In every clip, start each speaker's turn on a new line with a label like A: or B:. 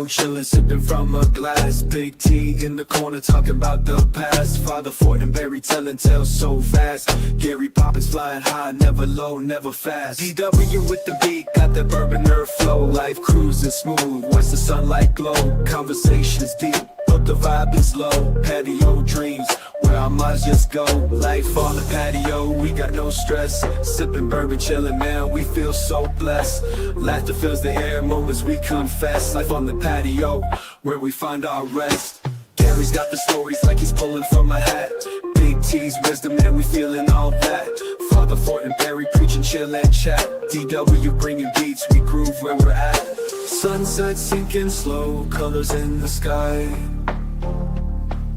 A: patio, chillin', sipping from a glass. Big T in the corner, talking about the past. Father Fortenberry telling tales so fast. Gary Poppins flying high, never low, never fast. DW with the beat, got that bourbon nerve flow. Life cruising smooth, watch the sunlight glow. Conversations deep, but the vibe is low. Patio dreams, where our minds just go. Life on the patio, we got no stress. Sipping bourbon, chillin', man, we feel so blessed. Laughter fills the air, moments we confess. Life on the patio, where we find our rest. Gary's got the stories like he's pulling from a hat. Big T's wisdom, man, we feeling all that. Father Fortenberry preaching, chill and chat. DW bringing beats, we groove where we're at. Sunset sinking slow, colors in the sky.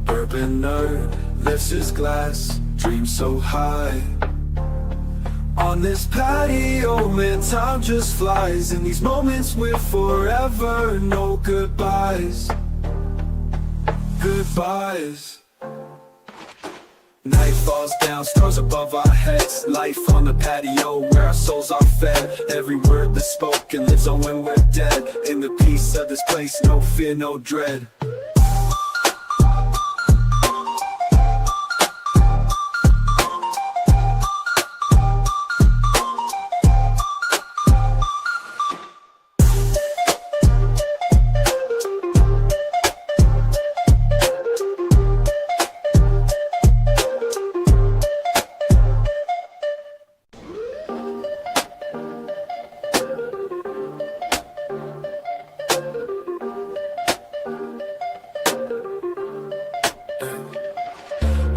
A: Bourbon nerd lifts his glass, dreams so high. On this patio, man, time just flies. In these moments we're forever, no goodbyes. Goodbyes. Night falls down, stars above our heads. Life on the patio, where our souls are fed. Every word that's spoken lives on when we're dead. In the peace of this place, no fear, no dread.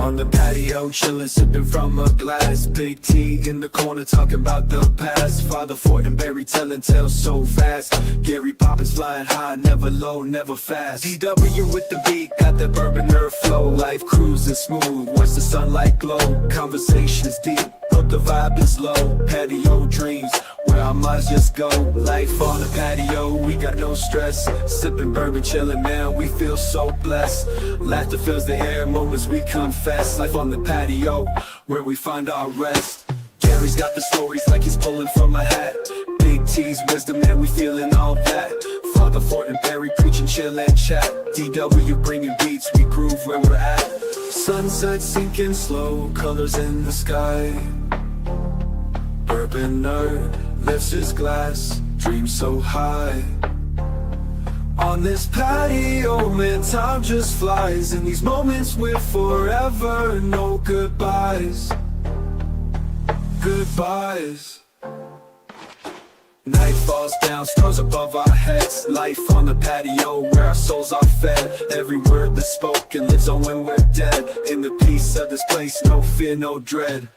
A: On the patio, chillin', sipping from a glass. Big T in the corner, talking about the past. Father Fortenberry telling tales so fast. Gary Poppins flying high, never low, never fast. DW with the beat, got that bourbon nerve flow. Life cruising smooth, watch the sunlight glow. Conversations deep, but the vibe is low. Patio dreams, where our minds just go. Life on the patio, we got no stress. Sipping bourbon, chillin', man, we feel so blessed. Laughter fills the air, moments we confess. Life on the patio, where we find our rest. Gary's got the stories like he's pulling from a hat. Big T's wisdom, man, we feeling all that. Father Fortenberry preaching, chill and chat. DW bringing beats, we groove where we're at. Sunset sinking slow, colors in the sky. Bourbon nerd lifts his glass, dreams so high. On this patio, man, time just flies. In these moments we're forever, no goodbyes. Goodbyes. Night falls down, stars above our heads. Life on the patio, where our souls are fed. Every word that's spoken lives on when we're dead. In the peace of this place, no fear, no dread.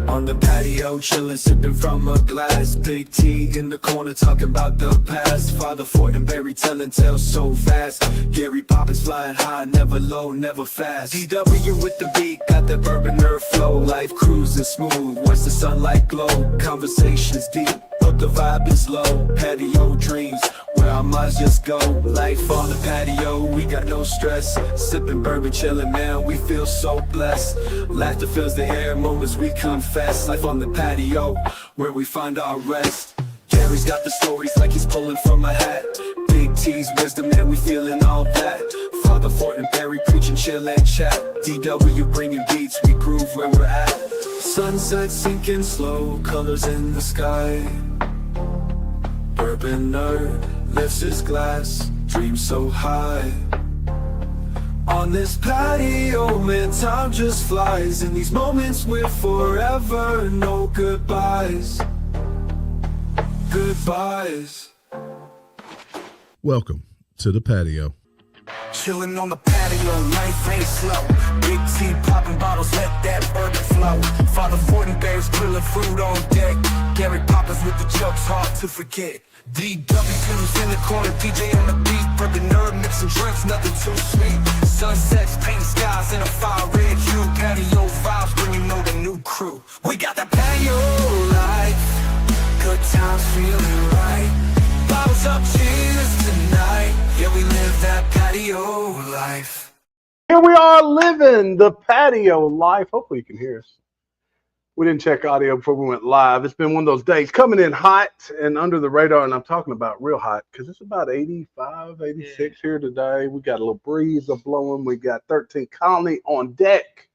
A: On the patio, chillin', sipping from a glass. Big T in the corner, talking about the past. Father Fortenberry telling tales so fast. Gary Poppins flying high, never low, never fast. DW with the beat, got that bourbon nerve flow. Life cruising smooth, watch the sunlight glow. Conversations deep, but the vibe is low. Patio dreams, where our minds just go. Life on the patio, we got no stress. Sipping bourbon, chillin', man, we feel so blessed. Laughter fills the air, moments we confess. Life on the patio, where we find our rest. Gary's got the stories like he's pulling from a hat. Big T's wisdom, man, we feeling all that. Father Fortenberry preaching, chill and chat. DW bringing beats, we groove where we're at. Sunset sinking slow, colors in the sky. Bourbon nerd lifts his glass, dreams so high. On this patio, man, time just flies. In these moments we're forever, no goodbyes. Goodbyes.
B: Welcome to the patio.
A: chilling on the patio, life ain't slow. Big T popping bottles, let that bourbon flow. Father Fortinberry's grilling fruit on deck. Gary Poppins with the jokes, hard to forget. DW's in the corner, DJ on the beat. Bourbon nerd, mixing drinks, nothing too sweet. Sunsets, paint skies in a fire red hue. Patio vibes, bringing on the new crew. We got the patio life, good times feeling right. Bottles up, cheers tonight. Yeah, we live that patio life.
B: Here we are living the patio life. Hopefully you can hear us. We didn't check audio before we went live. It's been one of those days coming in hot and under the radar, and I'm talking about real hot because it's about 85, 86 here today. We got a little breeze blowing. We got 13 Colony on deck.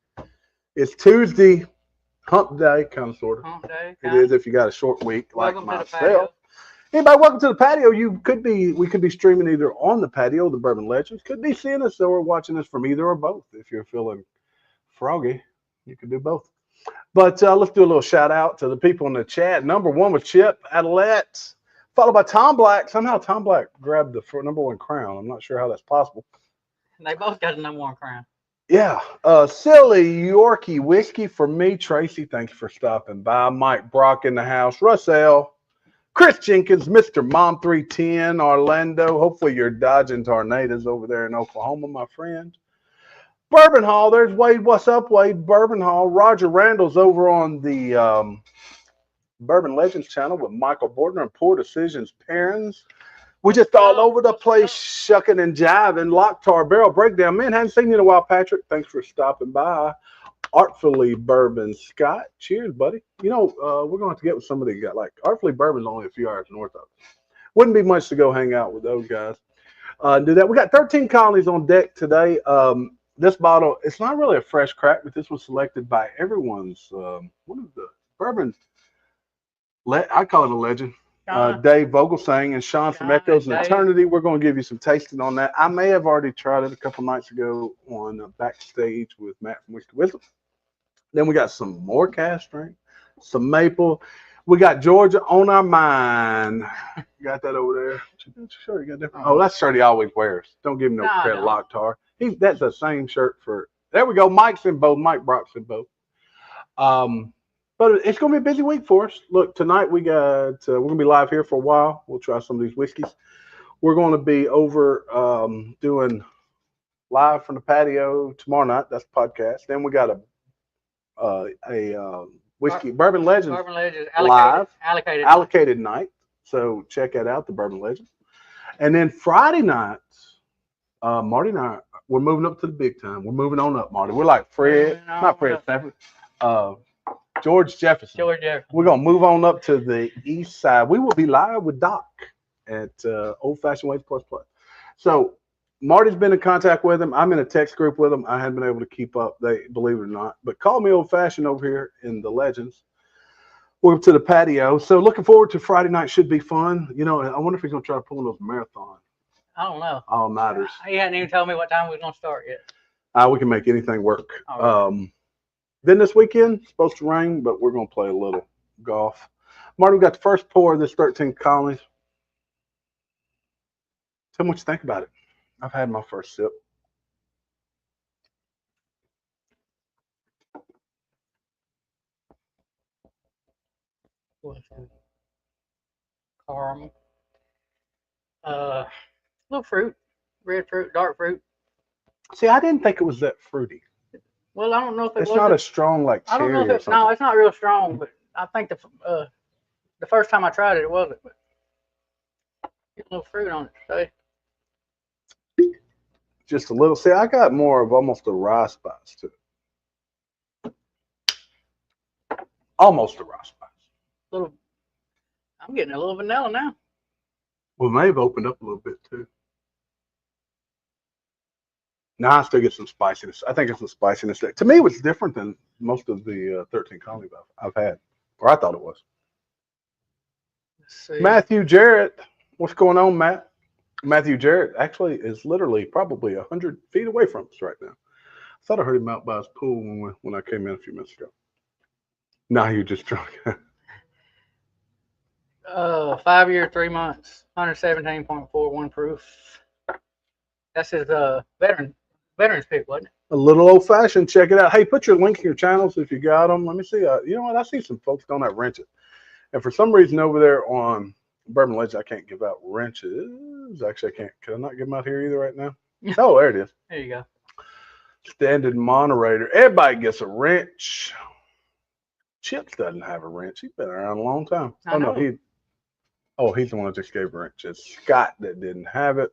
B: It's Tuesday, hump day, kind of, sort of.
C: Hump day.
B: It is if you got a short week like
C: Welcome
B: myself. Anybody, welcome to the patio. We could be streaming either on the patio, the Bourbon Legends, could be seeing us or watching us from either or both. If you're feeling froggy, you can do both. But let's do a little shout out to the people in the chat. Number one was Chip Adelette, followed by Tom Black. Somehow Tom Black grabbed the number one crown. I'm not sure how that's possible.
C: They both got the number one crown.
B: Yeah. Silly Yorkie Whiskey for me. Tracy, thank you for stopping by. Mike Brock in the house. Russell. Chris Jenkins, Mr. Mom 310, Orlando. Hopefully you're dodging tornadoes over there in Oklahoma, my friend. Bourbon Hall, there's Wade. What's up, Wade? Bourbon Hall. Roger Randall's over on the Bourbon Legends channel with Michael Bordner and Poor Decisions Parents. We just all over the place, shucking and jiving. Locktar Barrel Breakdown. Man, haven't seen you in a while, Patrick. Thanks for stopping by. Artfully Bourbon Scott. Cheers, buddy. You know, we're going to have to get with somebody who got like Artfully Bourbon's only a few hours north of us. Wouldn't be much to go hang out with those guys. Do that. We got 13 Colonies on deck today. This bottle, it's not really a fresh crack, but this was selected by everyone's one of the bourbon. I call it a legend. Dave Vogelsang and Sean from Echoes and Eternity. We're going to give you some tasting on that. I may have already tried it a couple nights ago on Backstage with Matt from Whiskey Wisdom. Then we got some more cask strength, some maple. We got Georgia on our mind. You got that over there? Sure, you got different. Oh, that's shirt he always wears. Don't give him no credit, Locktar. That's the same shirt for. There we go. Mike's in both. Mike Brock's in both. But it's going to be a busy week for us. Look, tonight we're going to be live here for a while. We'll try some of these whiskeys. We're going to be over doing live from the patio tomorrow night. That's the podcast. Then we got a whiskey Bourbon Legends live allocated night. So check that out, the Bourbon Legends. And then Friday nights, Marty and I, we're moving up to the big time. We're moving on up, Marty. We're like Fred, not Fred Stafford. George Jefferson. We're going to move on up to the east side. We will be live with Doc at Old Fashioned Ways Plus Plus. So Marty's been in contact with him. I'm in a text group with him. I haven't been able to keep up, believe it or not. But call me Old Fashioned over here in the Legends. We're up to the patio. So looking forward to Friday night. Should be fun. You know, I wonder if he's going to try to pull those marathon.
C: I don't know.
B: All-nighters.
C: He hadn't even told me what time we were going to start yet.
B: We can make anything work.
C: Right.
B: Then this weekend, it's supposed to rain, but we're going to play a little golf. Marty, we got the first pour of this 13 Colonies. Tell me what you think about it. I've had my first sip.
C: Caramel. Little fruit. Red fruit, dark fruit.
B: See, I didn't think it was that fruity.
C: Well, I don't know if
B: it's not as strong like cherry.
C: I don't know if no, it's not real strong, but I think the first time I tried it, it wasn't. But get a little fruit on it, see?
B: Just a little. See, I got more of almost a rye spice to it. Almost a rye spice.
C: I'm getting a little vanilla now.
B: We may have opened up a little bit too. Now I still get some spiciness. I think it's some spiciness there. To me, it was different than most of the 13 Colony I've had, or I thought it was.
C: Let's see.
B: Matthew Jarrett, what's going on, Matt? Matthew Jarrett actually is literally probably 100 feet away from us right now. I thought I heard him out by his pool when I came in a few minutes ago. Now you're just drunk.
C: 5 year, 3 months, 117.41 proof. That's his veterans pick, wasn't it?
B: A little old fashioned. Check it out. Hey, put your links in your channels if you got them. Let me see. You know what? I see some folks don't have wrenches. And for some reason over there on Bourbon Legend, I can't give out wrenches. Actually, I can't. Can I not give them out here either right now? Oh, there it is.
C: There you go.
B: Standard moderator. Everybody gets a wrench. Chips doesn't have a wrench. He's been around a long time.
C: I know.
B: He's the one that just gave a wrench. It's Scott that didn't have it.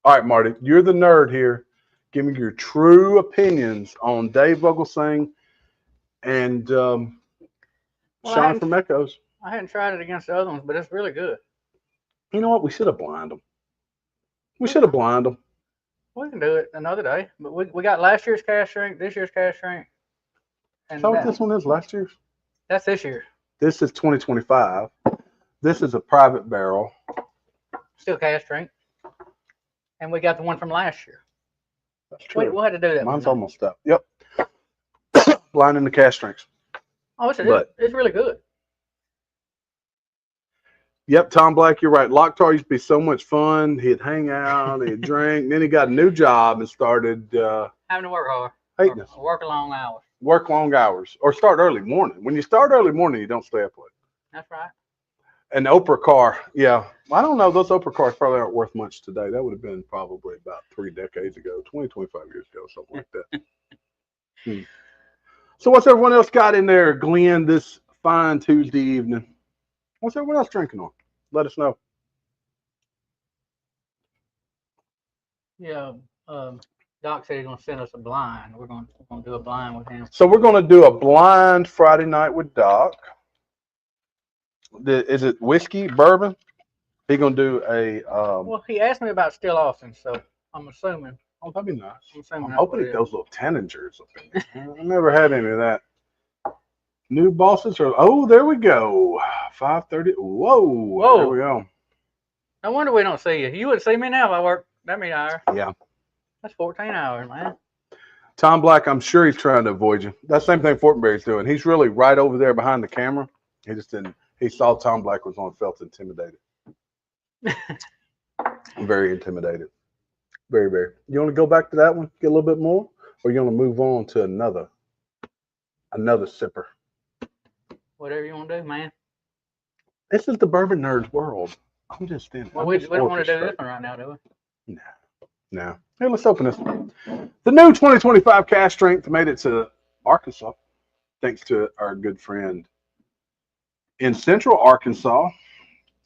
B: All right, Marty, you're the nerd here. Give me your true opinions on Dave Vogelsang and Sean from Echoes.
C: I hadn't tried it against the other ones, but it's really good.
B: You know what? We should have blinded them. We should have blinded them.
C: We can do it another day. But we got last year's cash drink, this year's cash drink. And
B: So what this one is last year's?
C: That's this year.
B: This is 2025. This is a private barrel.
C: Still cash drink. And we got the one from last year.
B: That's true.
C: We'll have to do that.
B: Mine's almost up. Yep. Blinding the cash drinks.
C: Oh, it's really good.
B: Yep, Tom Black, you're right. Locktar used to be so much fun. He'd hang out, he'd drink. Then he got a new job and started
C: having to work hard.
B: hating us.
C: Work long hours.
B: Work long hours or start early morning. When you start early morning, you don't stay up late.
C: That's right.
B: An Oprah car, yeah. I don't know. Those Oprah cars probably aren't worth much today. That would have been probably about 3 decades ago, 20, 25 years ago, something like that. So what's everyone else got in there, Glenn, this fine Tuesday evening? What's everyone else drinking on? Let us know.
C: Yeah, Doc said he's going to send us a blind. We're going to do a blind with him.
B: So we're going to do a blind Friday night with Doc. Is it whiskey, bourbon? He's going to do a...
C: well, he asked me about Still Austin, so I'm assuming.
B: Oh, that'd be nice.
C: I'm
B: hoping it goes little Tanningers up in there. I never had any of that. New bosses are... Oh, there we go. 5:30. Whoa. There we go.
C: No wonder we don't see you. You would see me now if I worked that many hours.
B: Yeah.
C: That's 14 hours, man.
B: Tom Black, I'm sure he's trying to avoid you. That same thing Fortenberry's doing. He's really right over there behind the camera. He just didn't. He saw Tom Black was on, felt intimidated. Very intimidated. Very, very. You want to go back to that one, get a little bit more, or you want to move on to another sipper?
C: Whatever you want to do, man.
B: This is the Bourbon Nerds world. I'm just in.
C: Well, we don't want to do this one right now, do we?
B: No. Hey, let's open this one. The new 2025 cash strength made it to Arkansas, thanks to our good friend in Central Arkansas.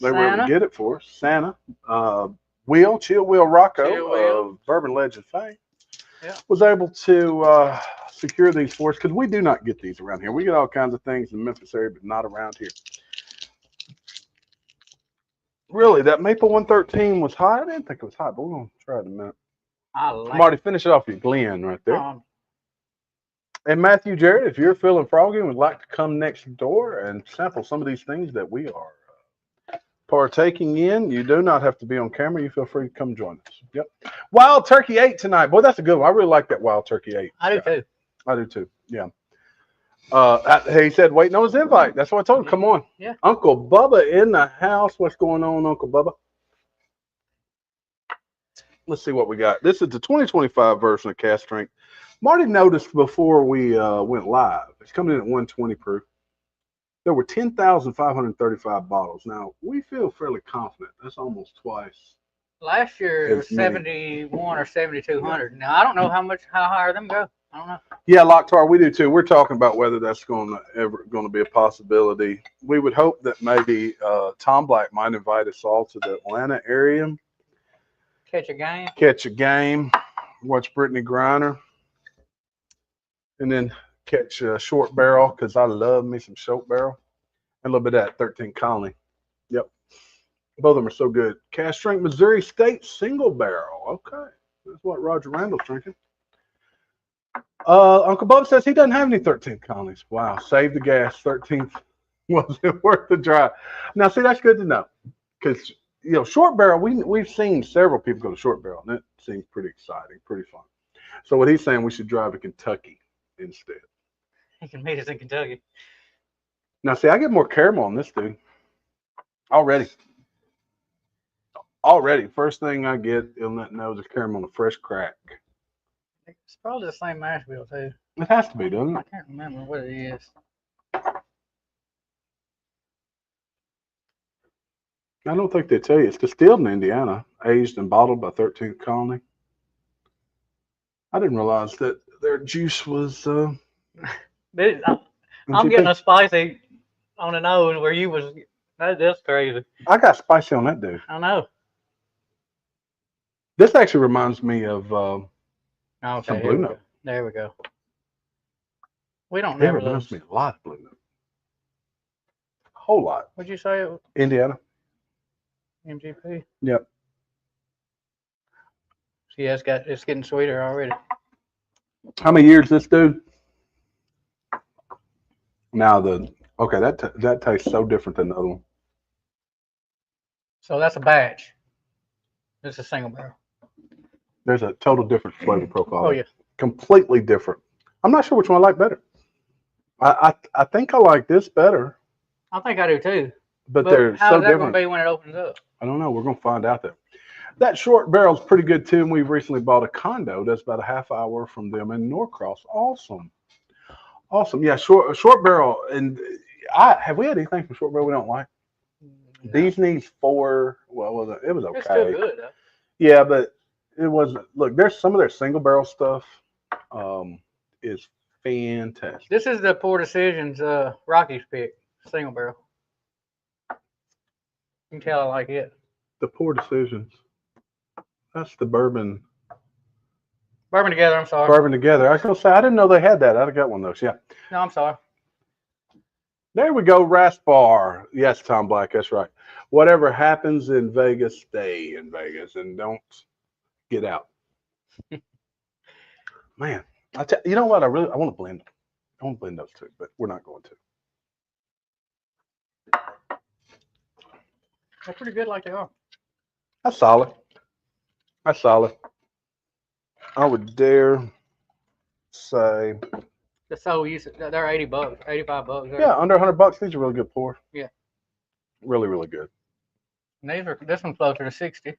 B: They were able to get it for us. Santa, Chill Wheel Rocco of Bourbon Legend fame, was able to secure these for us because we do not get these around here. We get all kinds of things in the Memphis area, but not around here. Really, that Maple 113 was hot. I didn't think it was hot, but we're going to try it in a minute. Marty, finish it off your Glen right there. And Matthew Jarrett, if you're feeling froggy and would like to come next door and sample some of these things that we are partaking in, you do not have to be on camera. You feel free to come join us. Yep. Wild Turkey 8 tonight. Boy, that's a good one. I really like that Wild Turkey 8.
C: I do too.
B: I do too. Yeah. He said, waiting on his invite. That's what I told him. Come on.
C: Yeah.
B: Uncle Bubba in the house. What's going on, Uncle Bubba? Let's see what we got. This is the 2025 version of Cask Strength. Marty noticed before we went live, it's coming in at 120 proof. There were 10,535 bottles. Now, we feel fairly confident. That's almost twice.
C: Last year, it was 71 or 7,200. Now, I don't know how higher them go. I don't know. Yeah,
B: Locktar, we do too. We're talking about whether that's going to be a possibility. We would hope that maybe Tom Black might invite us all to the Atlanta area.
C: Catch a game.
B: Watch Brittany Griner. And then catch a short barrel because I love me some short barrel. And a little bit of that 13 Colony. Yep. Both of them are so good. Cask Strength Missouri State single barrel. Okay. That's what Roger Randall's drinking. Uncle Bub says he doesn't have any 13 Colonies. Wow. Save the gas. 13th wasn't worth the drive. Now, see, that's good to know. Because, you know, short barrel, we've seen several people go to short barrel. And it seems pretty exciting, pretty fun. So what he's saying, we should drive to Kentucky instead.
C: He can meet us in Kentucky.
B: Now, see, I get more caramel on this dude already. Already, first thing I get in that nose is caramel on a fresh crack.
C: It's probably the same mash bill too.
B: It has to be, doesn't
C: I
B: it?
C: can't remember what it is.
B: I don't think they tell you. It's distilled in Indiana, aged and bottled by 13th Colony. I didn't realize that their juice was.
C: I'm
B: MGP.
C: getting a spicy on the nose where you was. That's crazy.
B: I got spicy on that, dude.
C: I know.
B: This actually reminds me of
C: Okay,
B: some
C: here
B: Blue
C: we
B: Note.
C: go. There we go. We don't
B: It
C: never
B: reminds
C: lose.
B: me a lot of Blue Note. A whole lot.
C: Would you say it was
B: Indiana.
C: MGP?
B: Yep.
C: Yeah, it's getting sweeter already.
B: How many years this dude? Now that tastes so different than the other one.
C: So that's a batch. It's a single barrel.
B: There's a total different flavor profile.
C: Oh yeah.
B: Completely different. I'm not sure which one I like better. I think I like this better,
C: I think I do too.
B: but they're
C: how's
B: so
C: that
B: different.
C: gonna be when it opens up?
B: I don't know. We're gonna find out there. That short barrel's pretty good too, and we've recently bought a condo that's about a half hour from them in Norcross. Awesome. Yeah, short barrel. And have we had anything from short barrel we don't like? Disney's 4. Well, it was okay.
C: It's still good though.
B: Yeah, but it wasn't. Look, there's some of their single barrel stuff is fantastic.
C: This is the Poor Decisions Rockies pick, single barrel. You can tell I like it.
B: The Poor Decisions. That's the bourbon.
C: Bourbon Together, I'm sorry.
B: Bourbon Together. I was gonna say I didn't know they had that. I'd have got one of those. Yeah.
C: No, I'm sorry.
B: There we go. Raspar. Yes, Tom Black. That's right. Whatever happens in Vegas, stay in Vegas and don't get out. Man, you know what? I want to blend. I want to blend those two, but we're not going to.
C: They're pretty good like they are.
B: That's solid. That's solid. I would dare say.
C: So they're $80, $85.
B: Yeah, under $100. These are really good pour.
C: Yeah.
B: Really, really good.
C: And this one's closer to 60.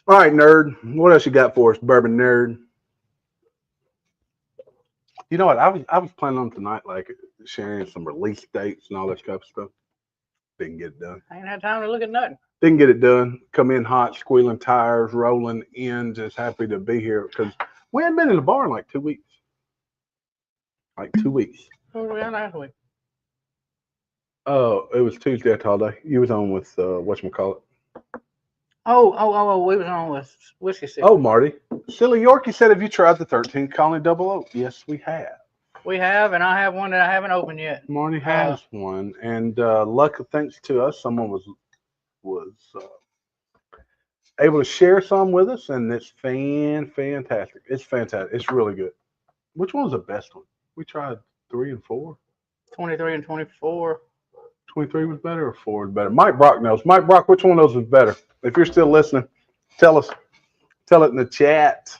B: All right, nerd. What else you got for us, bourbon nerd? You know what? I was planning on tonight, like sharing some release dates and all that kind of stuff. Didn't get it done.
C: I ain't had time to look at nothing.
B: Didn't get it done. Come in hot, squealing tires, rolling in, just happy to be here because we hadn't been in the bar in like 2 weeks. Like 2 weeks.
C: What were we on last week?
B: Oh, it was Tuesday at all day. You was on with whatchamacallit.
C: Oh, we was on with Whiskey City.
B: Oh, Marty. Silly Yorkie said, have you tried the 13th Colony Double Oak? Yes, we have.
C: We have, and I have one that I haven't opened yet.
B: Marty has one. And luckily, thanks to us, someone was able to share some with us, and it's fantastic. It's fantastic. It's really good. Which one's the best one? We tried 3 and 4.
C: 23 and 24.
B: 23 was better or 4 was better? Mike Brock knows. Mike Brock, which one of those was better? If you're still listening, tell us. Tell it in the chat.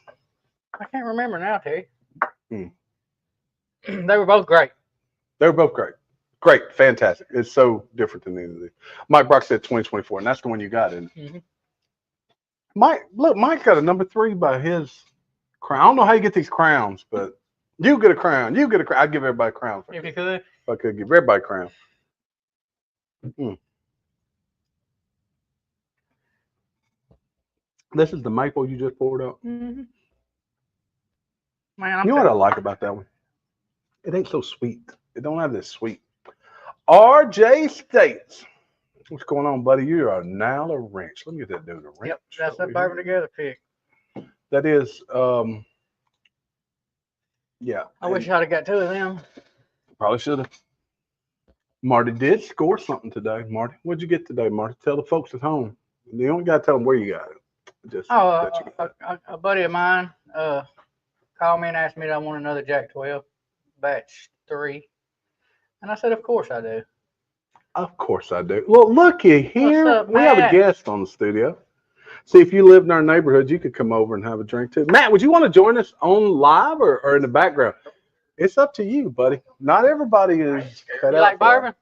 C: I can't remember now, Terry.
B: Hmm.
C: They were both great.
B: They were both great. Great. Fantastic. It's so different than either of these. Mike Brock said 2024, and that's the one you got, isn't it?
C: Mm-hmm.
B: Mike got a number 3 by his crown. I don't know how you get these crowns, but you get a crown. You get a crown. I'd give everybody a crown.
C: If you could.
B: If I could give everybody a crown. This is the maple you just poured out.
C: Mm-hmm. Man,
B: You know what I like about that one? It ain't so sweet. It don't have this sweet. RJ States. What's going on, buddy? You are now a wrench. Let me get that dude a wrench.
C: Yep, that's that
B: over
C: Bourbon
B: here.
C: Together pick.
B: That is, yeah.
C: I wish I'd have got 2 of them.
B: Probably should have. Marty did score something today. Marty, what'd you get today, Marty? Tell the folks at home. You don't got to tell them where you got it. Just that you got it.
C: A buddy of mine called me and asked me if I want another Jack 12 batch 3. And I said, of course I do.
B: Of course I do. Well, looky here.
C: What's up,
B: we have a
C: Matt?
B: guest on the studio. See, if you lived in our neighborhood, you could come over and have a drink too. Matt, would you want to join us on live or in the background? It's up to you, buddy. Not everybody is cut
C: You
B: out
C: like
B: for that.
C: bourbon?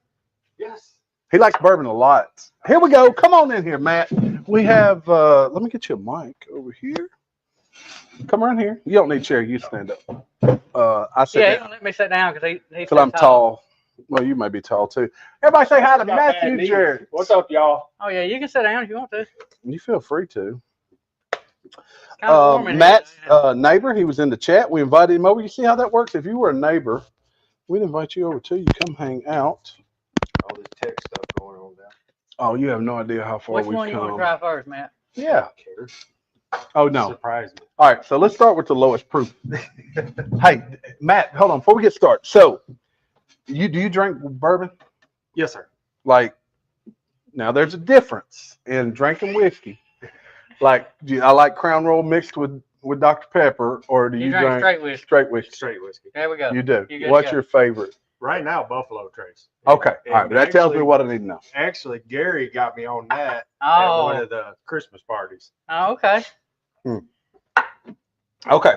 D: Yes.
B: He likes bourbon a lot. Here we go. Come on in here, Matt. We have, let me get you a mic over here. Come around here. You don't need a chair. You stand up. I sit
C: Yeah, he
B: down
C: won't let me sit down because he's
B: because I'm tall. Well, you may be tall too. Everybody say hi to Matthew Jarrett.
D: What's up, y'all?
C: Oh yeah, you can sit down if you want to.
B: You feel free to.
C: Kind of warm in
B: Matt's
C: here.
B: neighbor, he was in the chat. We invited him over. You see how that works? If you were a neighbor, we'd invite you over too. You come hang out.
D: All this tech stuff going on now.
B: Oh, you have no idea how far
C: Which
B: we've
C: one you want to
B: come.
C: try first, Matt?
B: Yeah.
D: Care.
B: Oh, no.
D: Surprise me.
B: All right, so let's start with the lowest proof. Hey, Matt, hold on. Before we get started. So, do you drink bourbon?
D: Yes, sir.
B: Like, now there's a difference in drinking whiskey. Like, I like Crown Royal mixed with Dr. Pepper, or do you drink
C: straight whiskey?
B: straight whiskey?
D: Straight whiskey.
C: There we go.
B: You do.
C: You good to
B: What's
C: go.
B: your favorite?
D: Right now, Buffalo Trace.
B: Okay, all right.
D: And
B: That tells me
D: actually-
B: what I need to know.
D: Actually, Gary got me on that at
C: Oh,
D: one of the Christmas parties.
C: oh, okay.
B: Okay.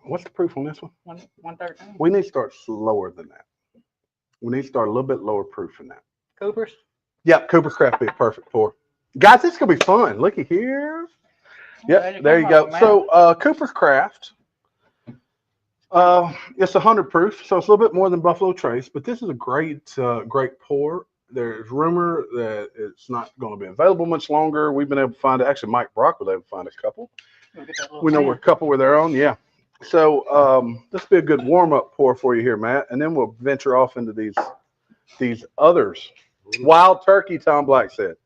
B: What's the proof on this one?
C: 113.
B: We need to start slower than that. We need to start a little bit lower proof than that.
C: Cooper's.
B: Yep, Cooper's Craft Beer, perfect pour. Guys, this is gonna be fun. Looky here. Yep, there you go. So Cooper's Craft. It's 100 proof, so it's a little bit more than Buffalo Trace, but this is a great pour. There's rumor that it's not going to be available much longer. We've been able to find it. Actually, Mike Brock was able to find a couple. We know where a couple were their own. Yeah. So this will be a good warm up pour for you here, Matt, and then we'll venture off into these others. Wild Turkey, Tom Black said.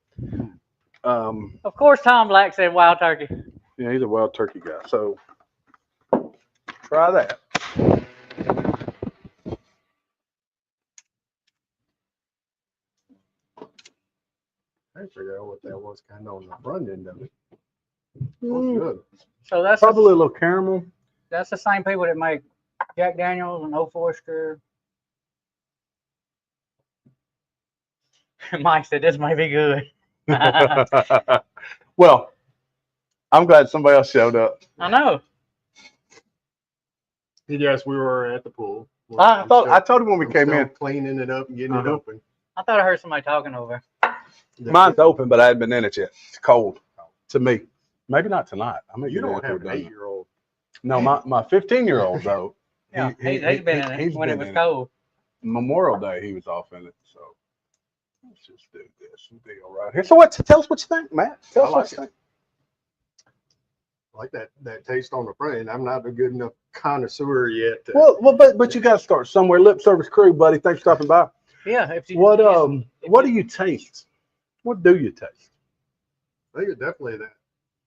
C: Of course, Tom Black said wild turkey.
B: Yeah, he's a Wild Turkey guy. So try that.
D: I figured out what that was kind of on the front end of it.
B: Mm,
D: Good.
C: So that's
B: probably a little caramel.
C: that's the same people that make Jack Daniels and Old Forester. Mike said this might be good.
B: Well, I'm glad somebody else showed up.
C: I know.
D: Yes, we were at the pool.
B: I told him when we
D: I'm
B: came
D: still
B: in.
D: cleaning it up and getting it
B: Uh-huh.
D: open.
C: I thought I heard somebody talking over.
B: Mine's open, but I haven't been in it yet. It's cold to me. Maybe not tonight. I may
D: You
B: get in
D: don't
B: it
D: have
B: till
D: an
B: we're done.
D: 8-year-old.
B: No, my 15-year-old though.
C: Yeah,
B: He-
C: he's been in
B: he's
C: it when
B: been
C: it was
B: in
C: cold.
B: Memorial Day, he was off in it. So let's just do this deal right here. So tell us what you think, Matt. Tell us
D: I
B: what
D: like
B: you think.
D: I like that taste on the front end. I'm not a good enough connoisseur yet.
B: Well, but you got to start somewhere. Lip Service Crew, buddy. Thanks for stopping by.
C: Yeah. If you,
B: What
C: if
B: what do you taste? What do you taste?
D: I think it's definitely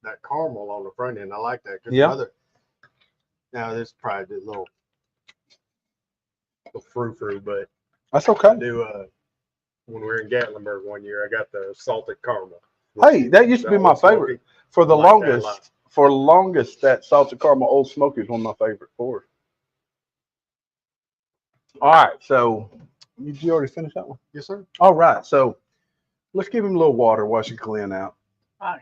D: that caramel on the front end. I like that. 'Cause
B: Yeah.
D: Now this is probably a little frou-frou, but
B: That's
D: I
B: okay.
D: do when we were in Gatlinburg one year, I got the salted caramel.
B: Hey, that used to be my favorite. For the
D: I like that a lot.
B: longest, that salted caramel Old Smoky is one of my favorite pours. All right, so you already finished that one?
D: Yes, sir.
B: All right, so let's give him a little water while she clean out.
C: All right.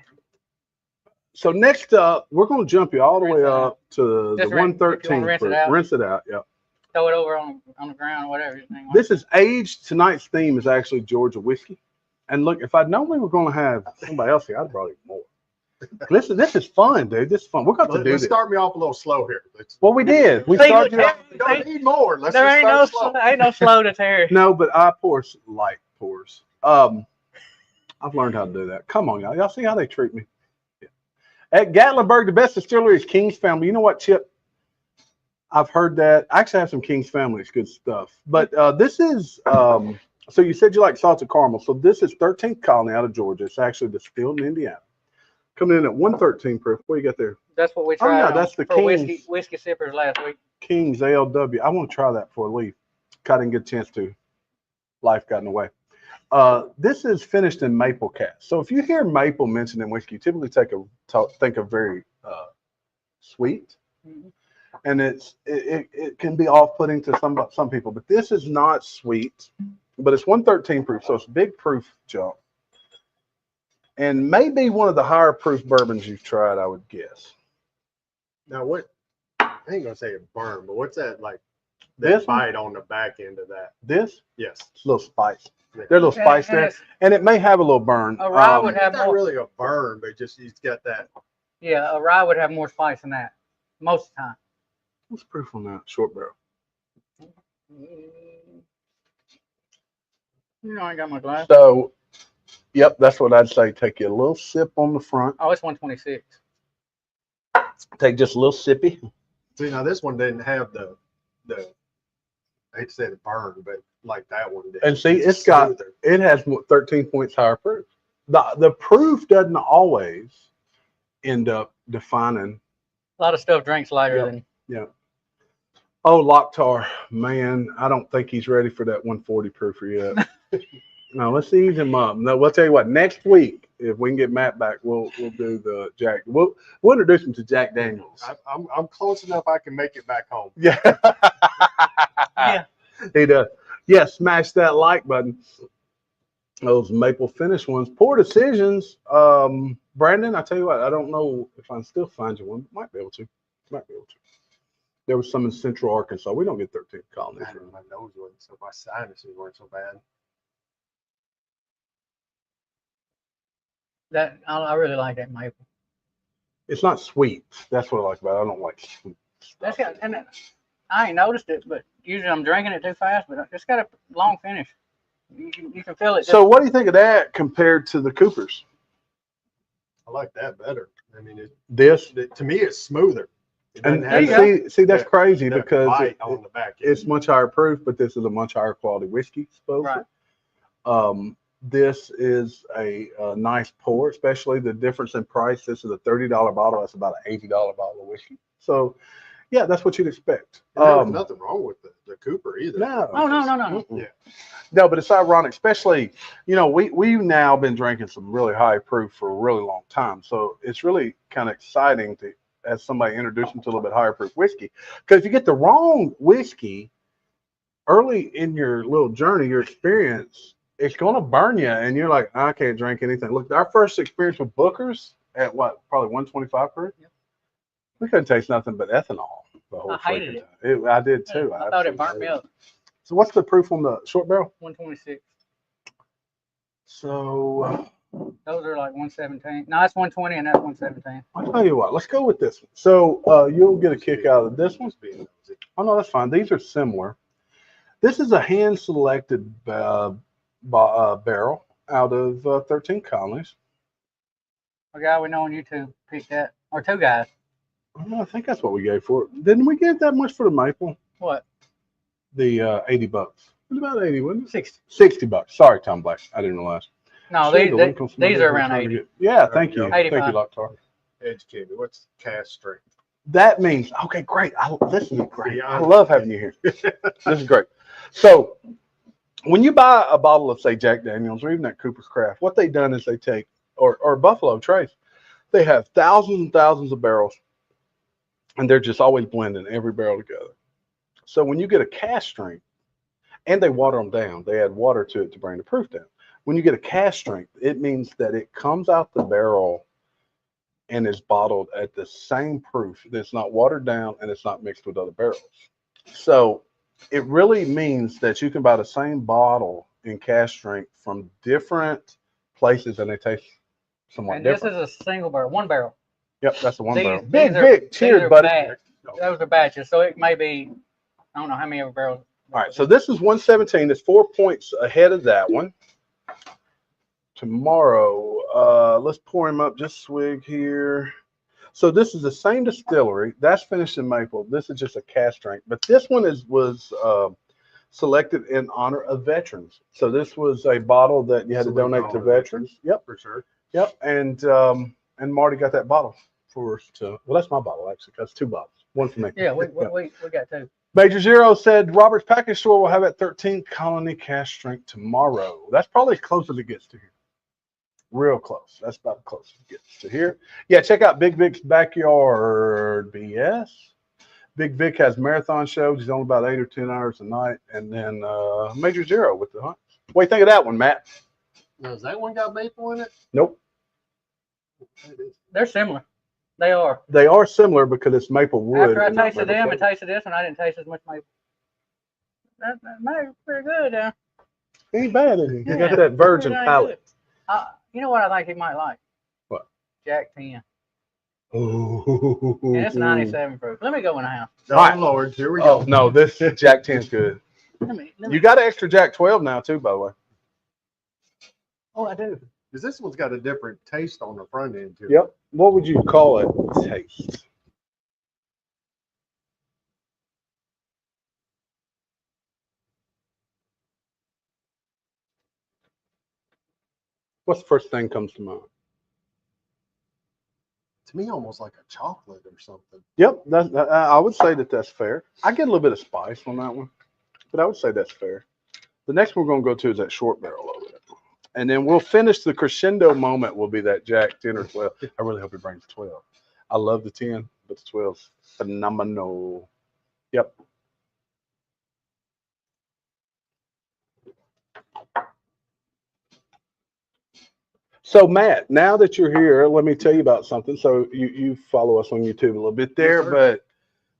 B: So next up, we're going to jump you all the way up to the
C: Just rinse- if you wanna
B: 113.
C: rinse it out.
B: Rinse it out, yeah.
C: Throw it over on the ground or whatever.
B: This is aged. Tonight's theme is actually Georgia whiskey. And look, if I'd known we were going to have somebody else here, I'd brought even more. This is fun, dude. This is fun. We're going to do
D: Let's
B: this.
D: start me off a little slow here.
B: Well, we did. We
C: See,
B: started
C: look,
B: you off.
D: We don't need more. Let's
C: there
D: just
C: ain't
D: start
C: no
D: slow.
C: ain't no slow to Terry.
B: No, but I pour light pours. I've learned how to do that. Come on, y'all. Y'all see how they treat me. Yeah. At Gatlinburg, the best distillery is King's Family. You know what, Chip? I've heard that. I actually have some King's Family. It's good stuff. But this is, so you said you like salted caramel. So this is 13th Colony out of Georgia. It's actually distilled in Indiana. Coming in at 113 proof. What you got there?
C: That's what we
B: Oh,
C: tried.
B: yeah, that's the
C: for
B: King's.
C: whiskey sippers last week.
B: King's ALW. I want to try that before I leave. I didn't get a chance to. Life got in the way. This is finished in maple cask. So if you hear maple mentioned in whiskey, you typically think of very sweet.
C: Mhm.
B: And it can be off-putting to some people, but this is not sweet, but it's 113 proof, so it's a big proof jump. And maybe one of the higher proof bourbons you've tried, I would guess.
D: Now what? I ain't gonna say it burn, but what's that like?
B: This
D: That bite on the back end of that.
B: This,
D: Yes.
B: it's a little spicy. There's a little spice
C: And
B: there,
C: it's-
B: and it may have a little burn.
C: A rye would
D: It's
C: have
D: not
C: more.
D: really a burn, but just it's got that.
C: Yeah, a rye would have more spice than that most of the time.
B: What's proof on that short barrel?
C: You know, I ain't got my glass.
B: So, yep, that's what I'd say. Take you a little sip on the front.
C: Oh, it's 126.
B: Take just a little sippy.
D: See, now this one didn't have the I hate to say the burn, but like that one did.
B: And see, it's got
D: smoother.
B: it has 13 points higher proof. The proof doesn't always end up defining.
C: A lot of stuff drinks lighter
B: Yep.
C: than.
B: Yeah. Oh, Locktar, man, I don't think he's ready for that 140 proofer yet. No, let's ease him up. No, we'll tell you what. Next week, if we can get Matt back, we'll do the Jack. We'll introduce him to Jack Daniels.
D: I'm close enough. I can make it back home.
B: Yeah.
C: Yeah.
B: He does. Yeah, smash that like button. Those maple finish ones. Poor decisions. Brandon, I tell you what, I don't know if I can still find you one. Might be able to. There was some in Central Arkansas. We don't get 13 colonies.
D: Man, my nose wasn't so, my sinuses weren't so bad.
C: That I really like that maple.
B: It's not sweet. That's what I like about it. I don't like sweet
C: That's
B: stuff.
C: got, and I ain't noticed it, but usually I'm drinking it too fast. But it's got a long finish. You can feel it.
B: So what do you think of that compared to the Coopers?
D: I like that better. I mean,
B: This?
D: to me, it's smoother. It doesn't
B: And
D: have
C: you
D: that,
B: see, that's
D: that-
B: crazy
D: that
B: because
D: bite on the back end.
B: it's much higher proof, but this is a much higher quality whiskey, supposedly.
C: Right.
B: This is a nice pour, especially the difference in price. This is a $30 bottle. That's about an $80 bottle of whiskey. So, yeah, that's what you'd expect.
D: And there was nothing wrong with the Cooper either.
B: No.
C: Oh no.
B: Mm-mm.
D: Yeah.
B: No, but it's ironic, especially, we've now been drinking some really high proof for a really long time. So it's really kind of exciting to have somebody introduce them to a little bit higher proof whiskey. Because if you get the wrong whiskey early in your little journey, your experience, it's going to burn you. And you're like, I can't drink anything. Look, our first experience with Booker's at probably 125 proof.
C: Yep.
B: We couldn't taste nothing but ethanol the whole
C: I hated
B: freaking time. I did too.
C: I thought it
B: absolutely
C: burnt me
B: hated
C: up.
B: it. So what's the proof on the short barrel?
C: 126.
B: So
C: Those are like 117. No, that's 120 and that's 117.
B: I'll tell you what, let's go with this one. So you'll get a kick out of this one.
D: Being nosy.
B: Oh no, that's fine. These are similar. This is a hand-selected barrel out of 13 colonies.
C: A guy we know on YouTube picked that, or two guys.
B: I think that's what we gave for it. Didn't we get that much for the maple?
C: What?
B: The $80. It was about 80, wasn't it?
C: 60.
B: $60. Sorry, Tom Black. I didn't realize.
C: No,
B: Shit, the link on some
C: these
B: other
C: are around
B: trying to
C: 80.
B: get- Yeah, thank you.
C: 85.
B: Thank you, Locktar.
D: Educate me. What's cast strength?
B: That means, okay, great. This is great.
D: Yeah,
B: I love having you here. This is great. So when you buy a bottle of, say, Jack Daniels or even that Cooper's Craft, what they've done is they take, or Buffalo Trace, they have thousands and thousands of barrels, and they're just always blending every barrel together. So when you get a cast strength, and they water them down, they add water to it to bring the proof down. When you get a cast strength, it means that it comes out the barrel and is bottled at the same proof. It's not watered down and it's not mixed with other barrels. So it really means that you can buy the same bottle in cast strength from different places and they taste somewhat
C: And this
B: different.
C: is a single barrel, one barrel.
B: Yep, that's the one
C: These-
B: barrel.
C: these
B: Big,
C: are-
B: big.
C: these
B: Cheers,
C: are
B: buddy.
C: batch. Those are batches, so it may be, I don't know how many other barrels.
B: All right, so this is 117. It's 4 points ahead of that one. Tomorrow, let's pour him up just a swig here. So this is the same distillery. That's finished in maple. This is just a cast strength, but this one was selected in honor of veterans. So this was a bottle that you had to
D: So we
B: donate
D: call
B: to
D: it
B: veterans. Yep,
D: For sure.
B: yep. And Marty got that bottle for us to. Well, that's my bottle actually. That's two bottles. One for me.
C: Yeah, we got two.
B: Major Zero said Robert's Package Store will have at 13 Colony Cask strength tomorrow. That's probably as close as it gets to here. Real close. That's about as close as it gets to here. Yeah, check out Big Vic's Backyard BS. Big Vic has marathon shows. He's on about 8 or 10 hours a night. And then Major Zero with the hunts. What do you think of that one, Matt?
D: Now, has that one got maple in it?
B: Nope.
D: It is.
C: They're similar. They are.
B: They are similar because it's maple wood.
C: After I
B: and not
C: tasted
B: maple
C: them and
B: flavor.
C: tasted this one, I didn't taste as much maple. That made pretty good.
B: Ain't bad, is he? You
C: Yeah,
B: got that virgin
C: pretty dang
B: palate.
C: good. You know what I think he might like?
B: What?
C: Jack 10.
B: Ooh.
C: And it's 97 proof. Let me go in the house.
D: Oh,
B: All right.
D: Lord, here we
B: Oh,
D: go.
B: no, this Jack 10's good.
C: Let me.
B: You got an extra Jack 12 now, too, by the way.
C: Oh, I do.
D: Because this one's got a different taste on the front end, too.
B: Yep. What would you call it? Taste. What's the first thing comes to mind?
D: To me, almost like a chocolate or something.
B: Yep, I would say that's fair. I get a little bit of spice on that one, but I would say that's fair. The next one we're going to go to is that short barrel over there. And then we'll finish the crescendo moment will be that Jack 10 or 12. I really hope he brings 12. I love the 10, but the 12's phenomenal. Yep. So Matt, now that you're here, let me tell you about something. So you follow us on YouTube a little bit there,
D: Yes,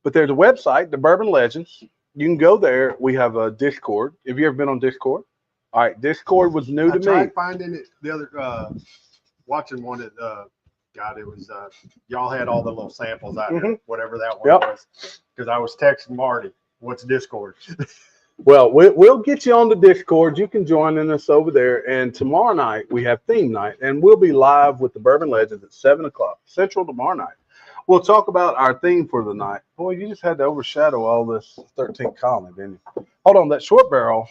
B: but there's a website, the Bourbon Legends. You can go there. We have a Discord. Have you ever been on Discord? All right, Discord was new
D: I
B: to
D: tried
B: me.
D: finding it the other, watching one at, God, it was, y'all had all the little samples out there, whatever that one
B: Yep.
D: was. Because I was texting Marty, what's Discord?
B: Well, we'll get you on the Discord. You can join in us over there. And tomorrow night we have theme night, and we'll be live with the Bourbon Legends at 7:00 Central tomorrow night. We'll talk about our theme for the night. Boy, you just had to overshadow all this 13th colony, didn't you? Hold on, that short barrel.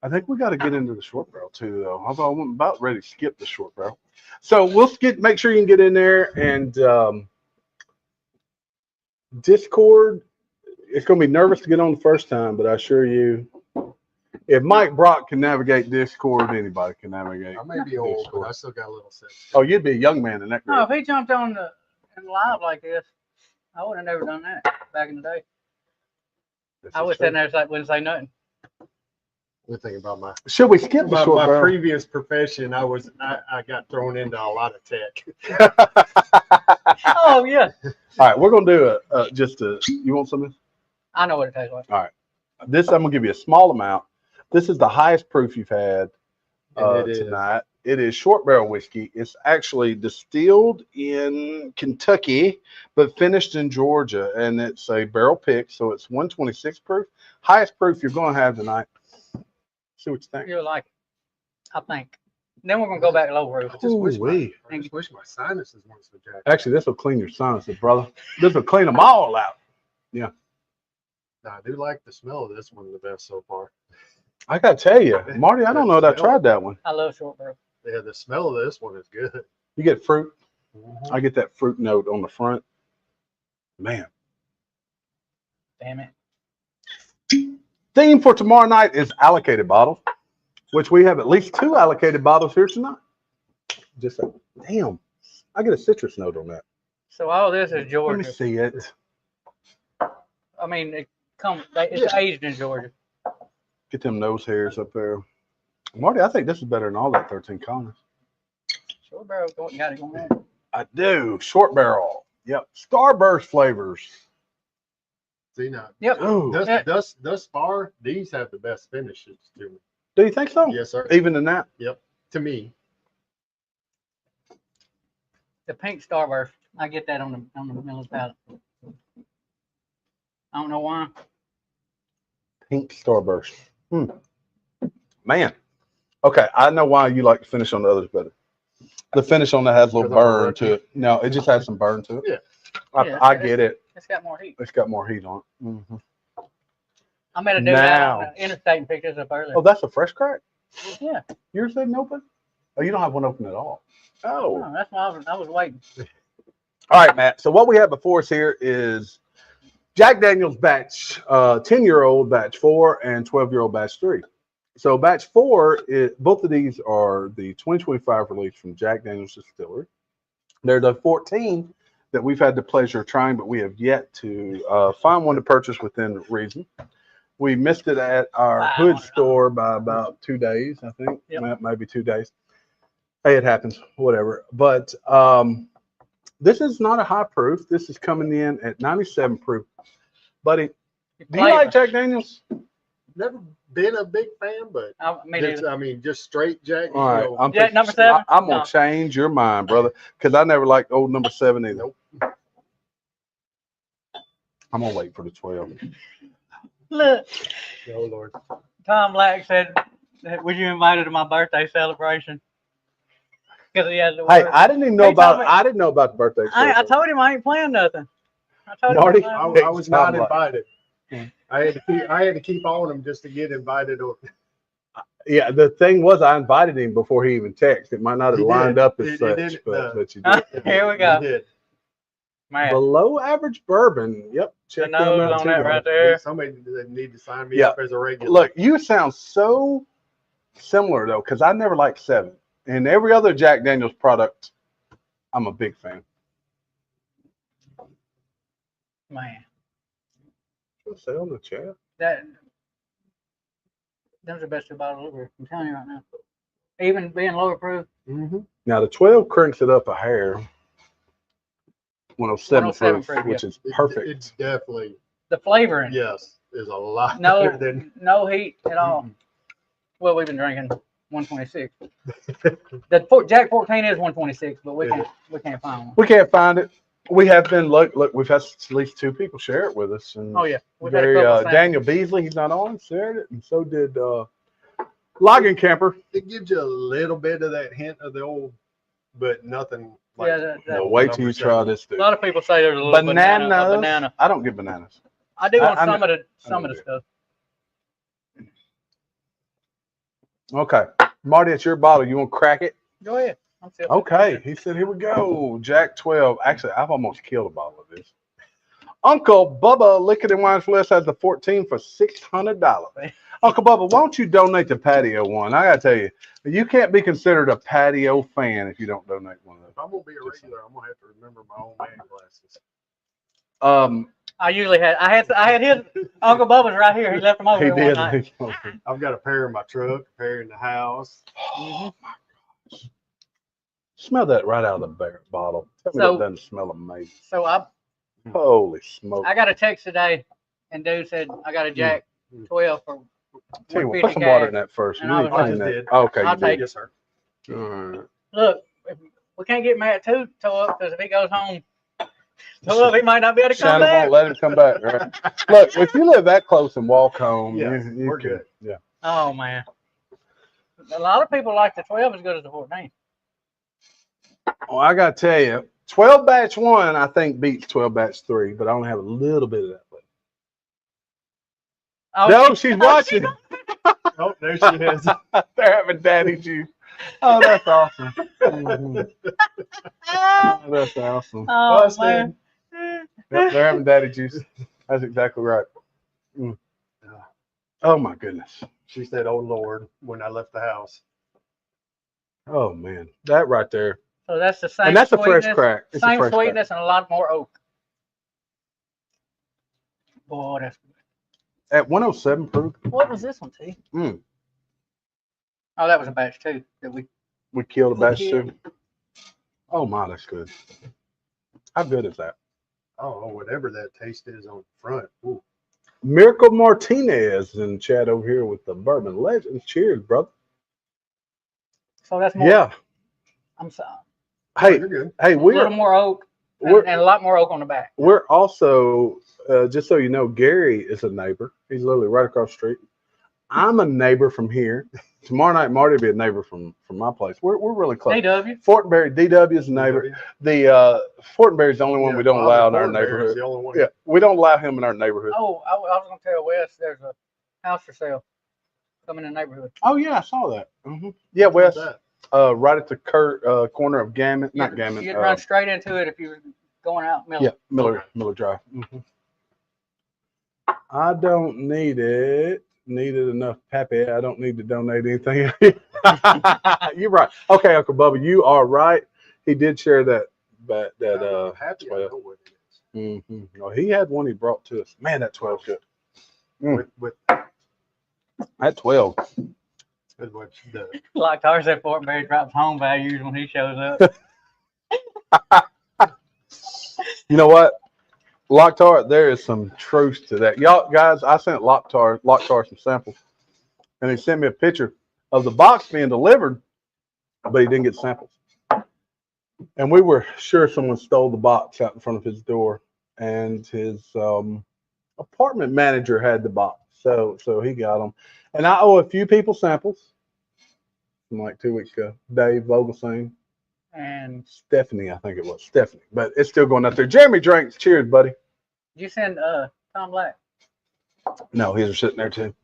B: I think we got to get into the short barrel too, though. Although I'm about ready to skip the short barrel. So we'll make sure you can get in there and Discord. It's going to be nervous to get on the first time, but I assure you, if Mike Brock can navigate Discord, anybody can navigate.
D: I may be old, but I still got a little sense.
B: Oh, you'd be a young man in that
C: No,
B: group.
C: if he jumped on in live like this, I would have never done that back in the day.
B: This
C: I
B: is
C: would
B: true.
C: sit there and wouldn't say nothing.
D: We're thinking about my
B: Should we skip the short barrel?
D: previous profession. I got thrown into a lot of tech.
C: Oh, yeah.
B: All right, we're going to do you want some of this?
C: I know what it tastes like.
B: This, I'm going to give you a small amount. This is the highest proof you've had
D: And it is.
B: tonight. It is short barrel whiskey. It's actually distilled in Kentucky, but finished in Georgia. And it's a barrel pick, so it's 126 proof. Highest proof you're going to have tonight. See what you think.
C: You'll like it, I think. Then we're going to go back low proof.
D: I just wish
B: Ooh-wee.
D: my sinuses weren't so jacked.
B: Actually, this will clean your sinuses, brother. This will clean them all out.
D: Now, I do like the smell of this one the best so far.
B: I got to tell you, Marty, I don't know that I tried that one.
C: I love short barrel.
D: Yeah, the smell of this one is good.
B: You get fruit.
D: Mm-hmm.
B: I get that fruit note on the front. Man.
C: Damn it.
B: Theme for tomorrow night is allocated bottles, which we have at least 2 allocated bottles here tonight. Just like, damn, I get a citrus note on that.
C: So all this is
B: Let me
C: Georgia.
B: see it.
C: I mean, it's aged in Georgia.
B: Get them nose hairs up there. Marty, I think this is better than all that 13 colonies.
C: Short barrel got it going on.
B: I do. Short barrel. Yep. Starburst flavors.
D: See now,
C: Yep.
B: Ooh.
D: thus far, these have the best finishes to me.
B: Do you think so?
D: Yes, sir.
B: Even in that?
D: To me.
C: The pink starburst, I get that on the Miller's palate. I don't know why.
B: Pink Starburst. Man. Okay, I know why you like the finish on the others better. The finish on that has a little burn to it. No, it just has some burn to it.
D: Yeah.
B: I get it.
C: It's got more heat.
B: It's got more heat on it. Mm-hmm.
C: I met a dude out on the interstate and picked this up earlier.
B: Oh, that's a fresh crack?
C: Yeah.
B: Yours didn't open? Oh, you don't have one open at all. Oh.
C: No, that's why I was waiting.
B: All right, Matt. So what we have before us here is Jack Daniel's batch, 10-year-old batch 4 and 12-year-old batch 3. So batch 4, both of these are the 2025 release from Jack Daniel's Distillery. They're the 14 that we've had the pleasure of trying, but we have yet to find one to purchase within reason. We missed it at our Hood store by about 2 days, I think.
C: Yep.
B: Maybe 2 days. Hey, it happens, whatever. But this is not a high proof. This is coming in at 97 proof. Buddy, do you like Jack Daniels?
D: never been a big fan, but
C: Me
D: just,
C: neither.
D: I mean, just straight Jack.
B: All right,
D: You know,
C: Jack number 7?
B: I'm gonna
C: No.
B: change your mind, brother, because I never liked old number 7 either.
D: Nope.
B: I'm gonna wait for the 12.
C: Look,
D: oh Lord.
C: Tom Black said, "Was you invited to my birthday celebration?" Because he has the
B: Hey,
C: word.
B: I didn't even know
C: He told
B: about.
C: me-
B: I didn't know about the birthday.
C: I told him I ain't playing nothing. I told
B: Marty?
C: him.
D: I was not
B: Tom Black.
D: invited. I had to keep on him just to get invited.
B: Yeah, the thing was, I invited him before he even texted. It might not have
D: He
B: lined
D: did.
B: up as
D: He
B: such,
D: did.
B: but you did.
C: Here we go.
D: He did.
C: Man,
B: Below average bourbon. Yep. Check
C: The
B: them
C: nose
B: out
C: on
B: too,
C: that
B: guys.
C: right there.
D: Somebody need to sign me
B: Yeah.
D: up as a regular.
B: Look, you sound so similar though, because I never liked 7. And every other Jack Daniels product, I'm a big fan.
C: man,
B: What's that on the chat?
C: those are the best 2 bottles ever. I'm telling you right now. Even being lower proof,
B: Now the 12 cranks it up a hair. 107
C: 107
B: proof,
C: proof,
B: which
C: yeah.
B: is perfect.
D: It's definitely,
C: the flavoring,
D: yes, is a lot
C: no,
D: better than.
C: no heat at all. Well, we've been drinking 126. Jack 14 is 126, but we can't find one.
B: We can't find it. We have been look. We've had at least 2 people share it with us, and
C: Oh yeah, we've had a
B: Gary,
C: couple. Samples.
B: Daniel Beasley, he's not on, shared it, and so did Logging Camper.
D: It gives you a little bit of that hint of the old, but nothing. Like,
C: Yeah,
B: No, wait till you
D: number
B: try
D: 7.
B: this.
C: A
B: Dude.
C: lot of people say there's a little
B: Bananas.
C: banana.
B: I don't get bananas.
C: I do on
B: I
C: some of
B: know
C: the
B: you do.
C: stuff.
B: Okay, Marty, it's your bottle. You want to crack it?
C: Go ahead. I'm still
B: Okay, he said, here we go. Jack 12. Actually, I've almost killed a bottle of this. Uncle Bubba Liquid and Wine Flesh has the 14 for $600. Uncle Bubba, why don't you donate the patio one? I got to tell you, you can't be considered a patio fan if you don't donate one of
D: If I'm gonna be a regular, I'm gonna have to remember my own man glasses.
B: those.
C: I usually I had his Uncle Bubba's right here. He left them over
B: He
C: here one
B: did.
C: night.
D: I've got a pair in my truck, a pair in the house.
B: Oh, my gosh. Smell that right out of the bottle. Tell me
C: So-
B: that doesn't smell amazing.
C: So
B: Holy smoke.
C: I got a text today, and dude said I got a Jack 12 for
B: Tell you what,
C: 150
B: put some water in
C: cash.
B: that first.
C: And
B: You
C: I
B: need to
C: was
B: clean
D: like-
B: that.
D: I just did.
B: Okay,
C: I'll
B: you
C: take
B: did.
D: Yes, sir.
B: All right.
C: Look, we can't get Matt to tow up because if he goes home, tow up, he might not be able to come
B: Shannon
C: back.
B: won't let him come back. Right? Look, if you live that close and walk home,
D: Yeah,
B: you
D: we're
B: can.
D: good.
B: Yeah.
C: Oh man, a lot of people like the 12 as good as the 14.
B: Well, I got to tell you, 12 batch 1, I think, beats 12 batch 3, but I only have a little bit of that left.
C: Oh,
B: No, she's watching.
D: Oh, there she is.
B: They're having daddy juice. Oh, that's awesome. Mhm. Oh, that's awesome.
C: Oh
D: Busted.
C: man.
B: Yep, they're having daddy juice. That's exactly right. Mm. Oh, my goodness.
D: She said, "Oh Lord," when I left the house.
B: Oh, man. That right there.
C: So that's the same.
B: And that's a fresh
C: sweetness,
B: crack. It's a
C: Same
B: fresh crack.
C: sweetness and a lot more oak. Boy, that's good.
B: At 107 proof,
C: What was this one, T?
B: Mm.
C: Oh, that was a batch too. That we
B: we killed a batch
C: killed.
B: 2. Oh, my, that's good. How good is that?
D: Oh, whatever that taste is on the front. Ooh.
B: Miracle Martinez in chat over here with the Bourbon Legends. Cheers, brother.
C: So that's more.
B: Yeah.
C: I'm sorry.
B: Hey,
D: You're good.
B: hey,
C: A little
B: we're
C: more oak
B: we're
C: and a lot more oak on the back.
B: we're also just so you know, Gary is a neighbor. He's literally right across the street. I'm a neighbor from here. Tomorrow night, Marty will be a neighbor from my place. We're really close.
C: DW.
B: Fortenberry, DW is a neighbor. The Fortenberry is the only one we don't
D: Bob
B: allow in our
D: Thornberry is
B: neighborhood.
D: The only one.
B: Yeah, we don't allow him in our neighborhood.
C: Oh, I was gonna tell Wes there's a house for sale coming in the neighborhood.
B: Oh yeah, I saw that. Yeah,
D: What's
B: Wes,
D: that?
B: right at the corner of Gammon, not Gammon.
C: You'd run straight into it if you were going out Miller.
B: Yeah, Miller Drive. I don't need it. Needed enough Pappy. I don't need to donate anything. You're right. Okay, Uncle Bubba, you are right. He did share that.
D: Happy, I
B: 12.
D: know what it is.
B: No, he had one he brought to us. Man, that 12's good.
D: With
B: That 12.
D: what the
C: Like Tar said, Fortenberry drops home values when he shows up.
B: You know what? Locktar, there is some truth to that. Y'all guys, I sent Locktar some samples, and he sent me a picture of the box being delivered, but he didn't get samples. And we were sure someone stole the box out in front of his door, and his apartment manager had the box, so he got them. And I owe a few people samples from like 2 weeks ago. Dave Vogelsang
C: And
B: Stephanie, I think it was Stephanie, but it's still going out there. Jeremy drinks. Cheers, buddy.
C: did you send Tom Black?
B: No, his are sitting there too,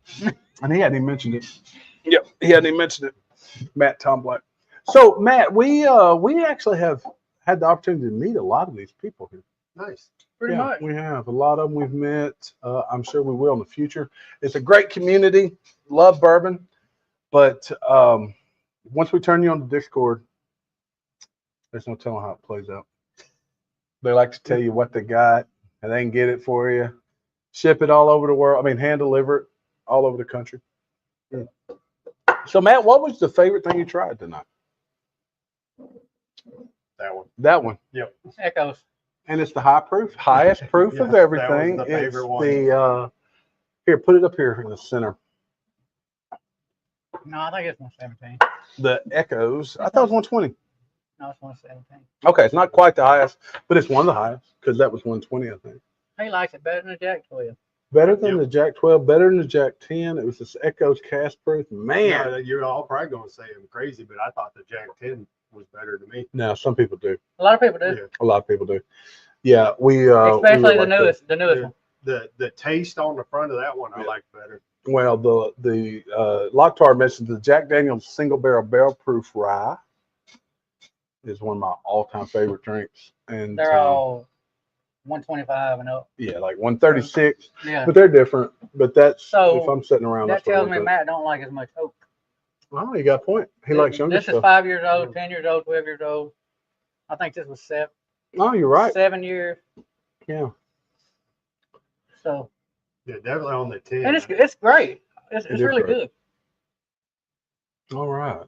B: and he hadn't even mentioned it. Yep, he hadn't even mentioned it. Matt Tom Black. So Matt, we actually have had the opportunity to meet a lot of these people here.
D: Nice.
C: Pretty much.
B: We have a lot of them we've met. I'm sure we will in the future. It's a great community. Love bourbon, but once we turn you on the Discord, there's no telling how it plays out. They like to tell you what they got, and they can get it for you, ship it all over the world. I mean, hand deliver it all over the country. Yeah. So Matt, what was the favorite thing you tried tonight?
D: That one.
B: That one.
D: Yep.
C: Echoes.
B: And it's the highest proof
D: Yes,
B: of
D: that
B: everything.
D: was the favorite
B: It's
D: one.
B: the here, put it up here in the center.
C: No, I think it's 117.
B: The Echoes. I thought it was 120.
C: No, it's 117.
B: Okay, it's not quite the highest, but it's one of the highest because that was 120, I think.
C: He likes it better than the Jack 12.
B: Better than the Jack 12, better than the Jack 10. It was this Echoes cast proof. Man,
D: Yeah, you're all probably going to say I'm crazy, but I thought the Jack 10 was better to me.
B: now some people do.
C: A lot of people do.
D: Yeah.
B: A lot of people do. Yeah, we
C: Especially
B: we
C: the
B: like
C: newest one.
D: The taste on the front of that one I like better.
B: Well, the Locktar mentioned the Jack Daniel's single barrel proof rye is one of my all-time favorite drinks, and
C: They're all 125 and up.
B: yeah, like 136,
C: Yeah.
B: but they're different. But that's
C: So,
B: if I'm sitting around.
C: That
B: That's what
C: tells
B: I
C: me
B: look at.
C: Matt don't like as much oak.
B: Oh, you got a point. He likes younger
C: This is
B: stuff.
C: 5 years old, 10 years old, 12 years old. I think this was
B: Oh, you're right.
C: 7 years.
B: Yeah.
C: So,
D: Yeah, definitely on the 10.
C: and it's great. It's
B: is
C: really
B: great.
C: good.
B: All right.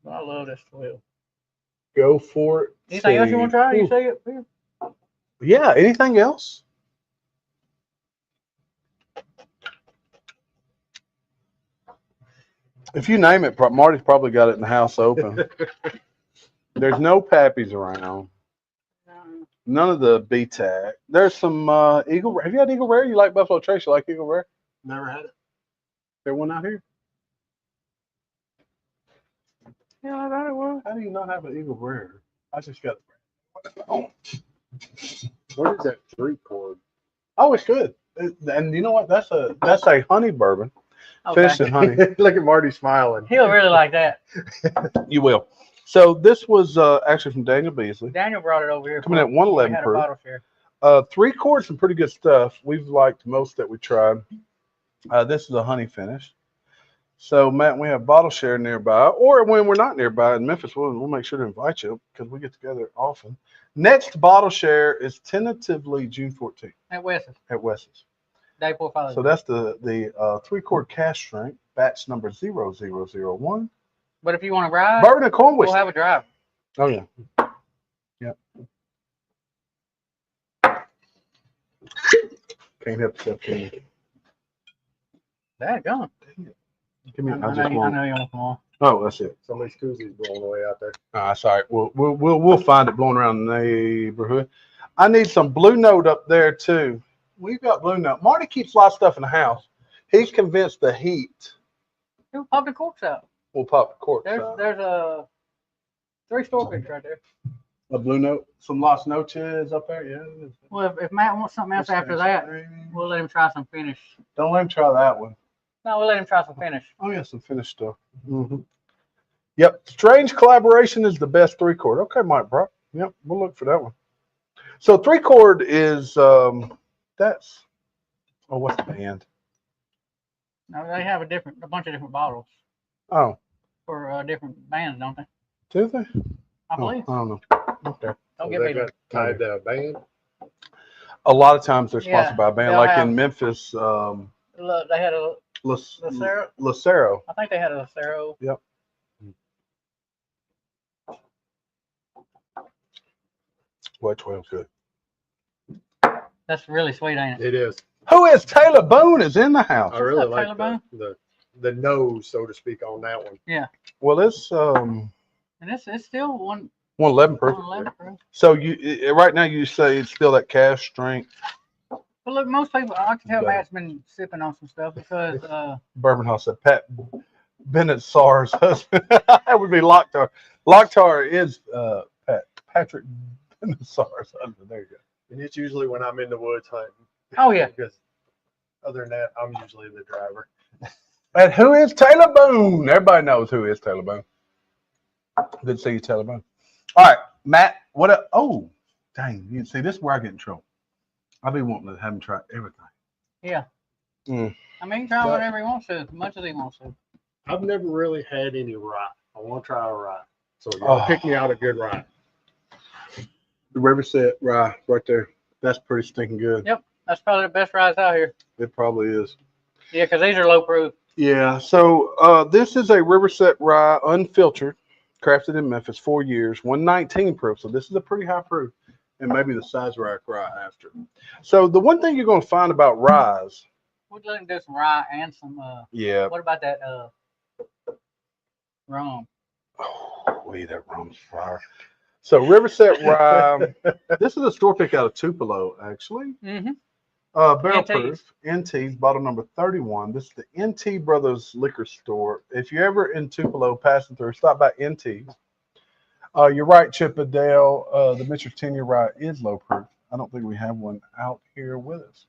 C: I love this 12.
B: Go for it.
C: Anything else you want to try? You
B: Ooh.
C: say it? Here.
B: Yeah. Anything else? If you name it, Marty's probably got it in the house open. There's no Pappies around. None of the BTAC. There's some Eagle. Have you had Eagle Rare? You like Buffalo Trace? You like Eagle Rare?
D: Never had it.
B: There one out here?
C: Yeah, I thought it was.
B: How do you not have an Eagle Rare? I just got.
D: What is that 3-chord?
B: Oh, it's good. And you know what? That's a honey bourbon.
C: Okay.
B: Finished in honey.
D: Look at Marty smiling.
C: He'll really like that.
B: You will. So this was actually from Daniel Beasley.
C: Daniel brought it over here.
B: Coming at
C: We
B: 111
C: had a
B: proof.
C: bottle share.
B: 3 quarts, some pretty good stuff. We've liked most that we tried. This is a honey finish. So Matt, we have bottle share nearby, or when we're not nearby in Memphis, we'll make sure to invite you because we get together often. Next bottle share is tentatively June 14th
C: At Wes's.
B: at Wes's.
C: Day before Father's
B: So
C: Day.
B: that's the 3-quart cask strength, batch number 0001.
C: But if you want to ride,
B: Bourbon and corn
C: we'll
B: whiskey.
C: have a drive.
B: Oh yeah. Yep. Can't help yourself, can you?
C: That gone.
B: Give me.
C: I
B: I
C: know
B: just
C: you
B: want.
C: want to come on.
B: Oh, that's it.
D: Somebody's koozies blowing away out there.
B: Sorry. We'll find it blowing around the neighborhood. I need some Blue Note up there too. We've got Blue Note. Marty keeps a lot of stuff in the house. He's convinced the heat
C: Who popped the corks out?
B: will pop the cork.
C: There's a 3 Storefish right there.
B: A Blue Note. Some Las Noches up there. Yeah.
C: Well, if Matt wants something else after that, we'll let him try some finish.
B: Don't let him try that one.
C: No, we'll let him try some finish.
B: Oh yeah, some finished stuff. Mm-hmm. Yep. Strange Collaboration is the best 3-quart. Okay, Mike Brock. Yep, we'll look for that one. So 3-quart is that's what's the band?
C: No, they have a bunch of different bottles
B: Oh,
C: for different bands, don't they?
B: do they?
C: I believe.
B: I don't know. Okay.
C: Don't
D: So
C: give
D: they
C: me
D: got tied to a band.
B: A lot of times they're
C: Yeah,
B: sponsored by a band,
C: they'll
B: like
C: have-
B: in Memphis,
C: Look, they had a Lucero.
B: Lucero.
C: I think they had a Lucero.
B: What 12's good.
C: That's really sweet, ain't it?
D: It is.
B: Who is Taylor Boone is in the house?
D: I really
C: up,
D: like
C: Taylor
D: the nose, so to speak, on that one.
C: Yeah.
B: Well, it's
C: And it's still
B: 111 proof.
C: 111 proof.
B: So right now you say it's still that cask strength.
C: But look, most people, I can tell
B: Better.
C: Matt's been sipping on some stuff because
B: Bourbon House said Pat Bennett Sarr's husband. That would be Locktar. Locktar is Patrick Bennett Sarr's husband. There you go.
D: And it's usually when I'm in the woods hunting.
C: oh yeah,
D: Because other than that, I'm usually the driver.
B: And who is Taylor Boone? Everybody knows who is Taylor Boone. Good to see you, Taylor Boone. All right, Matt. Oh, dang! You see, this is where I get in trouble. I be wanting to have him try everything.
C: yeah.
B: Mm.
C: I mean, he can try whatever he wants to, as much as he wants to.
D: I've never really had any rye. I want to try a rye. So
B: Oh.
D: pick me out a good rye.
B: The Riverset rye right there. That's pretty stinking good.
C: Yep, that's probably the best rides out here.
B: It probably is.
C: Yeah, because these are low proof.
B: Yeah. So this is a Riverset rye, unfiltered, crafted in Memphis, 4 years, 119 proof. So this is a pretty high proof, and maybe the Sazerac rye after. So the one thing you're going to find about ryes.
C: We'd let him do some rye and some.
B: Yeah.
C: What about that rum?
B: Oh, wait, that rum's fire. So Riverset rye. This is a store pick out of Tupelo, actually.
C: Mm-hmm.
B: Barrel
C: NTs.
B: proof, NT's, bottle number 31. This is the NT Brothers Liquor Store. If you're ever in Tupelo passing through, stop by NT's. You're right, Chippendale. The Mitchell 10-year rye is low proof. I don't think we have one out here with us.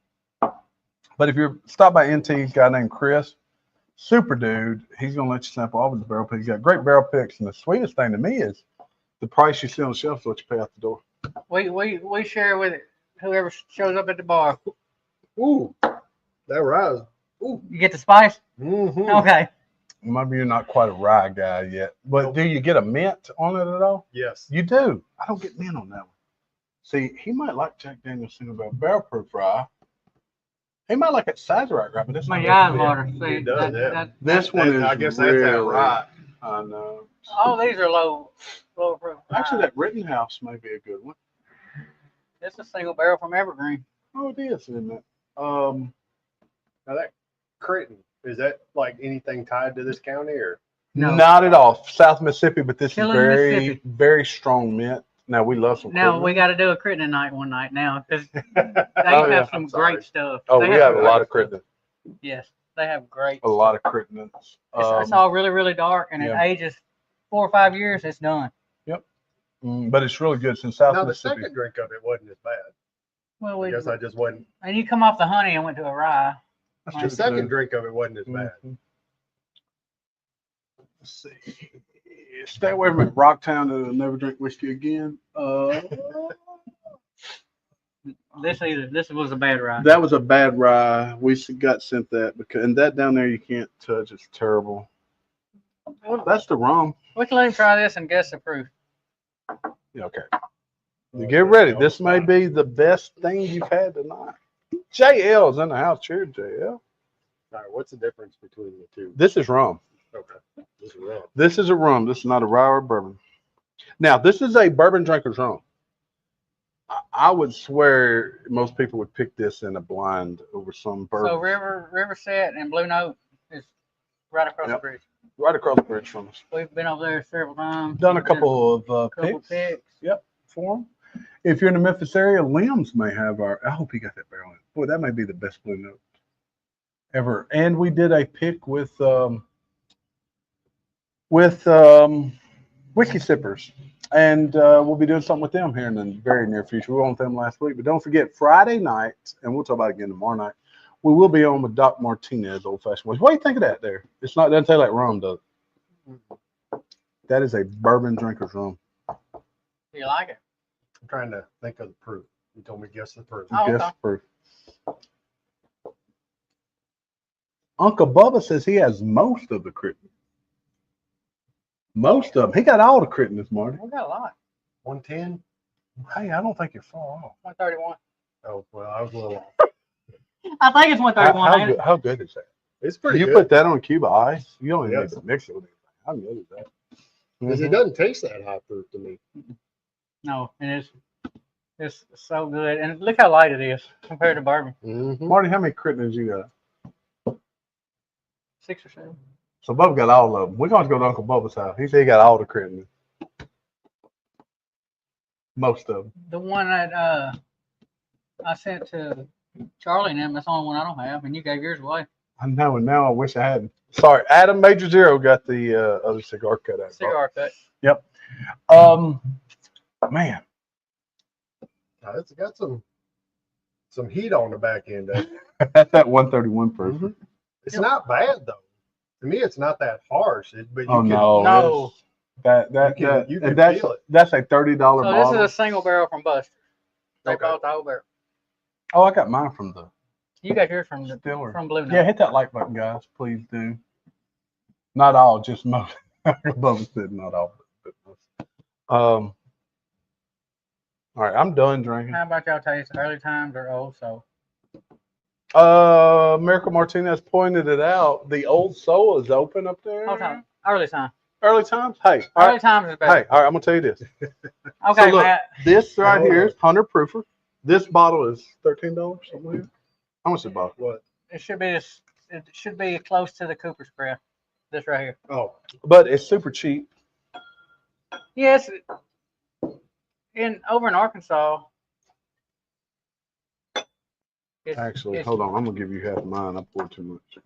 B: But if you're stop by NT's, guy named Chris, super dude, he's gonna let you sample all of his barrel picks. He's got great barrel picks, and the sweetest thing to me is the price you see on the shelf is what you pay out the door.
C: We share with whoever shows up at the bar.
D: Ooh, that rye is. Ooh.
C: You get the spice?
D: Mm-hmm.
C: Okay.
B: Maybe you're not quite a rye guy yet, but
D: Nope.
B: do you get a mint on it at all?
D: Yes.
B: You do. I don't get mint on that one. See, he might like Jack Daniel's single barrel proof rye. He might like that Sazerac rye, but this
C: My
B: one
C: eyes
B: doesn't.
C: water. See,
D: It does, yeah.
B: This one is
D: I guess
B: really,
D: that's that rye.
B: I know.
C: all these are low proof.
B: Actually, that Rittenhouse may be a good one.
C: It's a single barrel from Evergreen.
B: Oh, it is, isn't it?
D: Now that Creighton, is that like anything tied to this county or?
C: No.
B: Not at all. South Mississippi, but this
C: Killing
B: is very,
C: Mississippi.
B: very strong mint. Now we love some.
C: Now
B: Creighton.
C: we got to do a Crittenden night one night now because they
B: Oh,
C: have
B: yeah.
C: some
D: I'm sorry.
C: great stuff.
B: Oh,
C: They
B: we have a lot of Creighton.
C: Yes, they have great.
B: A lot of Crittens.
C: It's all really, really dark, and
B: yeah.
C: it ages 4 or 5 years. It's done.
B: But it's really good. It's in South
D: Now the
B: Mississippi.
D: second drink of it wasn't as bad.
C: Well,
D: I guess I just wasn't.
C: and you come off the honey and went to a rye.
B: That's
C: The
D: The
B: just
D: second
B: good.
D: drink of it wasn't as bad.
B: Mhm. Let's see. Stay away from Rocktown and never drink whiskey again.
C: This was a bad rye.
B: That was a bad rye. We got sent that because and that down there you can't touch. It's terrible. Well, that's the rum.
C: We can let him try this and guess the proof.
B: Yeah, okay. You get ready. This may be the best thing you've had tonight. JL's in the house. Cheers, JL.
D: All right, what's the difference between the two?
B: This is rum.
D: Okay, this is rum.
B: This is a rum. This is not a rye or bourbon. Now, this is a bourbon drinker's rum. I would swear most people would pick this in a blind over some bourbon.
C: So Riverset and Blue Note is right across the
B: Yep.
C: bridge.
B: Right across the bridge from us.
C: We've been over there several times.
B: Done a couple of
C: couple
B: picks.
C: picks.
B: Yep, for them. If you're in the Memphis area, Limbs may have our. I hope he got that barrel in. Boy, that may be the best Blue Note ever. And we did a pick with Whiskey Sippers, and we'll be doing something with them here in the very near future. We were on with them last week, but don't forget Friday night, and we'll talk about it again tomorrow night. We will be on with Doc Martinez, Old Fashioned Whiskey. What do you think of that? There, it's not doesn't taste like rum, does it? That is a bourbon drinker's rum.
C: Do you like it?
D: I'm trying to think of the proof. You told me guess the proof.
C: Oh,
B: Guess
C: okay.
B: proof. Uncle Bubba says he has most of the Crittenden. Most of them. He got all the Crittendens, Marty.
C: We got a lot.
D: 110?
B: Hey, I don't think you're far off.
C: 131.
D: Oh, well, I was a little off.
C: I think it's 131. ain't it?
B: How good is that?
D: It's pretty
B: You
D: good.
B: put that on a cube of ice, you don't even
D: Yes.
B: need to mix it with anything. How good is that?
D: Because it doesn't taste that high proof to me.
C: No, it is. It's so good, and look how light it is compared to bourbon.
B: Marty, how many Crittendens you got?
C: 6 or 7.
B: So Bubba got all of them. We're going to go to Uncle Bubba's house. He said he got all the Crittendens. Most of them.
C: The one that I sent to Charlie and them, that's the only one I don't have, and you gave yours away.
B: I know, and now I wish I hadn't. Sorry, Adam Major Zero got the other cigar cut out.
C: Cigar cut.
B: Yep. Man.
D: It's got some heat on the back end of it.
B: That's that 131 proof.
D: It's not bad though. To me, it's not that harsh. But you
B: Oh
D: can,
C: No.
D: you can feel it.
B: That's a $30
C: So
B: bottle.
C: this is a single barrel from Buster. They
D: Okay.
C: bought the whole barrel.
B: Oh, I got mine from the
C: You got yours from
B: Stiller.
C: from Blue Note.
B: Yeah, hit that like button, guys. Please do. Not all, just most. Bubba said not all. But most. All right, I'm done drinking.
C: How about y'all taste early times or old soul?
B: Miracle Martinez pointed it out. The Old Soul is open up there.
C: Hold on. Early time.
B: Early times? Hey, all
C: Early
B: right.
C: times is
B: Hey,
C: better.
B: all right, I'm going to tell you this.
C: Okay,
B: so look,
C: Matt.
B: This right
D: Oh.
B: here is 100 proofer. This bottle is $13, something like that. How much is the bottle?
D: What?
C: It should be close to the Cooper's Craft. This right here.
D: Oh,
B: But it's super cheap.
C: Yes. Over in Arkansas.
B: Actually, hold on. I'm going to give you half of mine. I poured too much.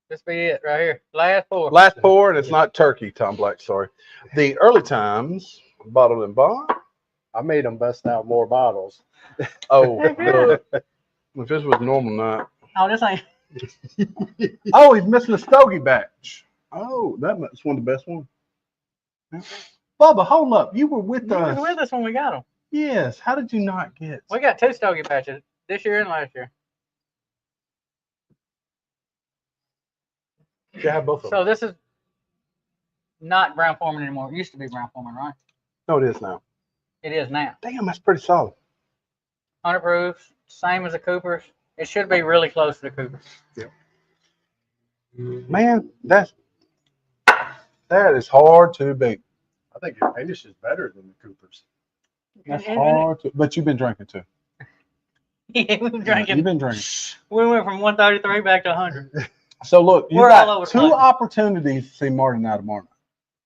C: This be it right here. Last pour.
B: Last pour, and it's not turkey, Tom Black, sorry. The Early Times, bottled and bond.
D: I made them bust out more bottles.
B: Oh, if this was normal night.
C: Oh, this ain't.
B: Oh, he's missing a stogie batch. Oh, that's one of the best ones. Yeah. Bubba, hold up. You were with
C: You
B: us.
C: was with us when we got them.
B: Yes. How did you not get?
C: We got 2 stogie patches this year and last year.
B: You have both of them.
C: So this is not Brown Foreman anymore. It used to be Brown Foreman, right?
B: No, it is now.
C: It is now.
B: Damn, that's pretty solid.
C: 100 proof, same as the Cooper's. It should be really close to the Cooper's.
B: Man, that is hard to beat.
D: I think your finish is better than the Cooper's.
B: That's
C: And-
B: hard to. But you've been drinking too.
C: Yeah, we were drinking.
B: You've been drinking.
C: We went from 133 back to 100.
B: So look, you've
C: We're all
B: got
C: over the
B: 2
C: place.
B: opportunities to see Marty and I tomorrow night.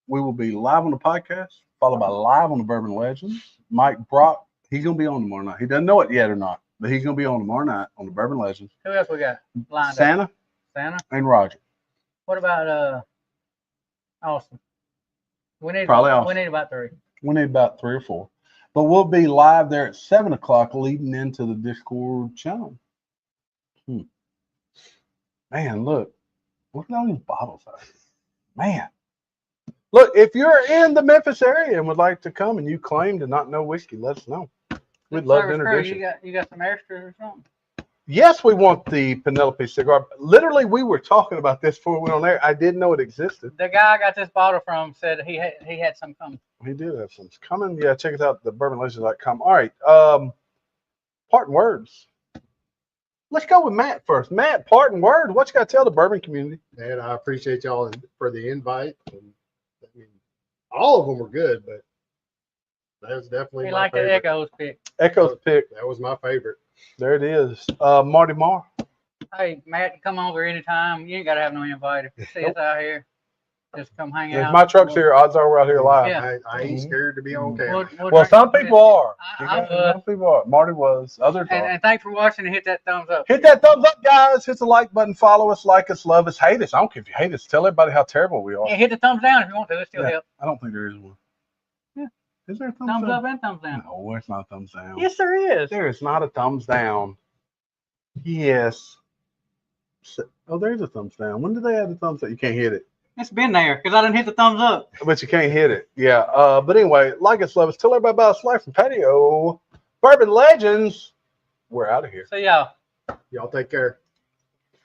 B: We will be live on the podcast, followed by live on the Bourbon Legends. Mike Brock, he's gonna be on tomorrow night. He doesn't know it yet or not, but he's gonna be on tomorrow night on the Bourbon Legends.
C: Who else we got lined up?
B: Santa
C: Santa.
B: and Roger.
C: What about Austin? We need
B: Probably Austin.
C: We need about 3.
B: We need about 3 or 4. But we'll be live there at 7 o'clock leading into the Discord channel. Man, look at all these bottles out here. Man. Look, if you're in the Memphis area and would like to come and you claim to not know whiskey, let us know. We'd love to
C: Service crew,
B: introduce you.
C: You got some extras or something?
B: Yes, we want the Penelope cigar. Literally, we were talking about this before we went on there. I didn't know it existed.
C: The guy I got this bottle from said he had some coming.
B: He did have some coming. Yeah, check us out, the bourbonlegends.com. All right. Parting words. Let's go with Matt first. Matt, parting words. What you got to tell the bourbon community?
D: And I appreciate y'all for the invite. And, I mean, all of them were good, but that was definitely
C: He
D: my
C: liked the
D: favorite.
C: Echoes pick.
B: Echo's pick.
D: That was my favorite.
B: There it is. Marty Marr.
C: Hey, Matt, come over anytime. You ain't got to have no invite. If you see us out here, just come hang
B: If
C: out.
B: my truck's here, odds are we're out here live.
C: Yeah.
D: I ain't scared to be on camera.
C: We'll
B: Well,
C: drink
B: some
C: some
B: people are.
C: I was.
B: Some people are. Marty was. Others are.
C: And thanks for watching and hit that thumbs up.
B: Hit that thumbs up, guys. Hit the like button. Follow us, like us, love us, hate us. I don't care if you hate us. Tell everybody how terrible we are.
C: And hit the thumbs down if you want to. It still
B: Yeah.
C: helps.
B: I don't think there is one.
C: Yeah.
B: Is there a thumbs,
C: Thumbs
B: up?
C: up and thumbs down.
B: No, it's not a thumbs down.
C: Yes, there is.
B: There is not a thumbs down. Yes. Oh, there's a thumbs down. When did they add the thumbs up? You can't hit it.
C: It's been there because I didn't hit the thumbs up.
B: But you can't hit it. Yeah. But anyway, like us, love us. Tell everybody about us live from Patio. Bourbon Legends. We're out of here.
C: So, y'all.
D: Y'all take care.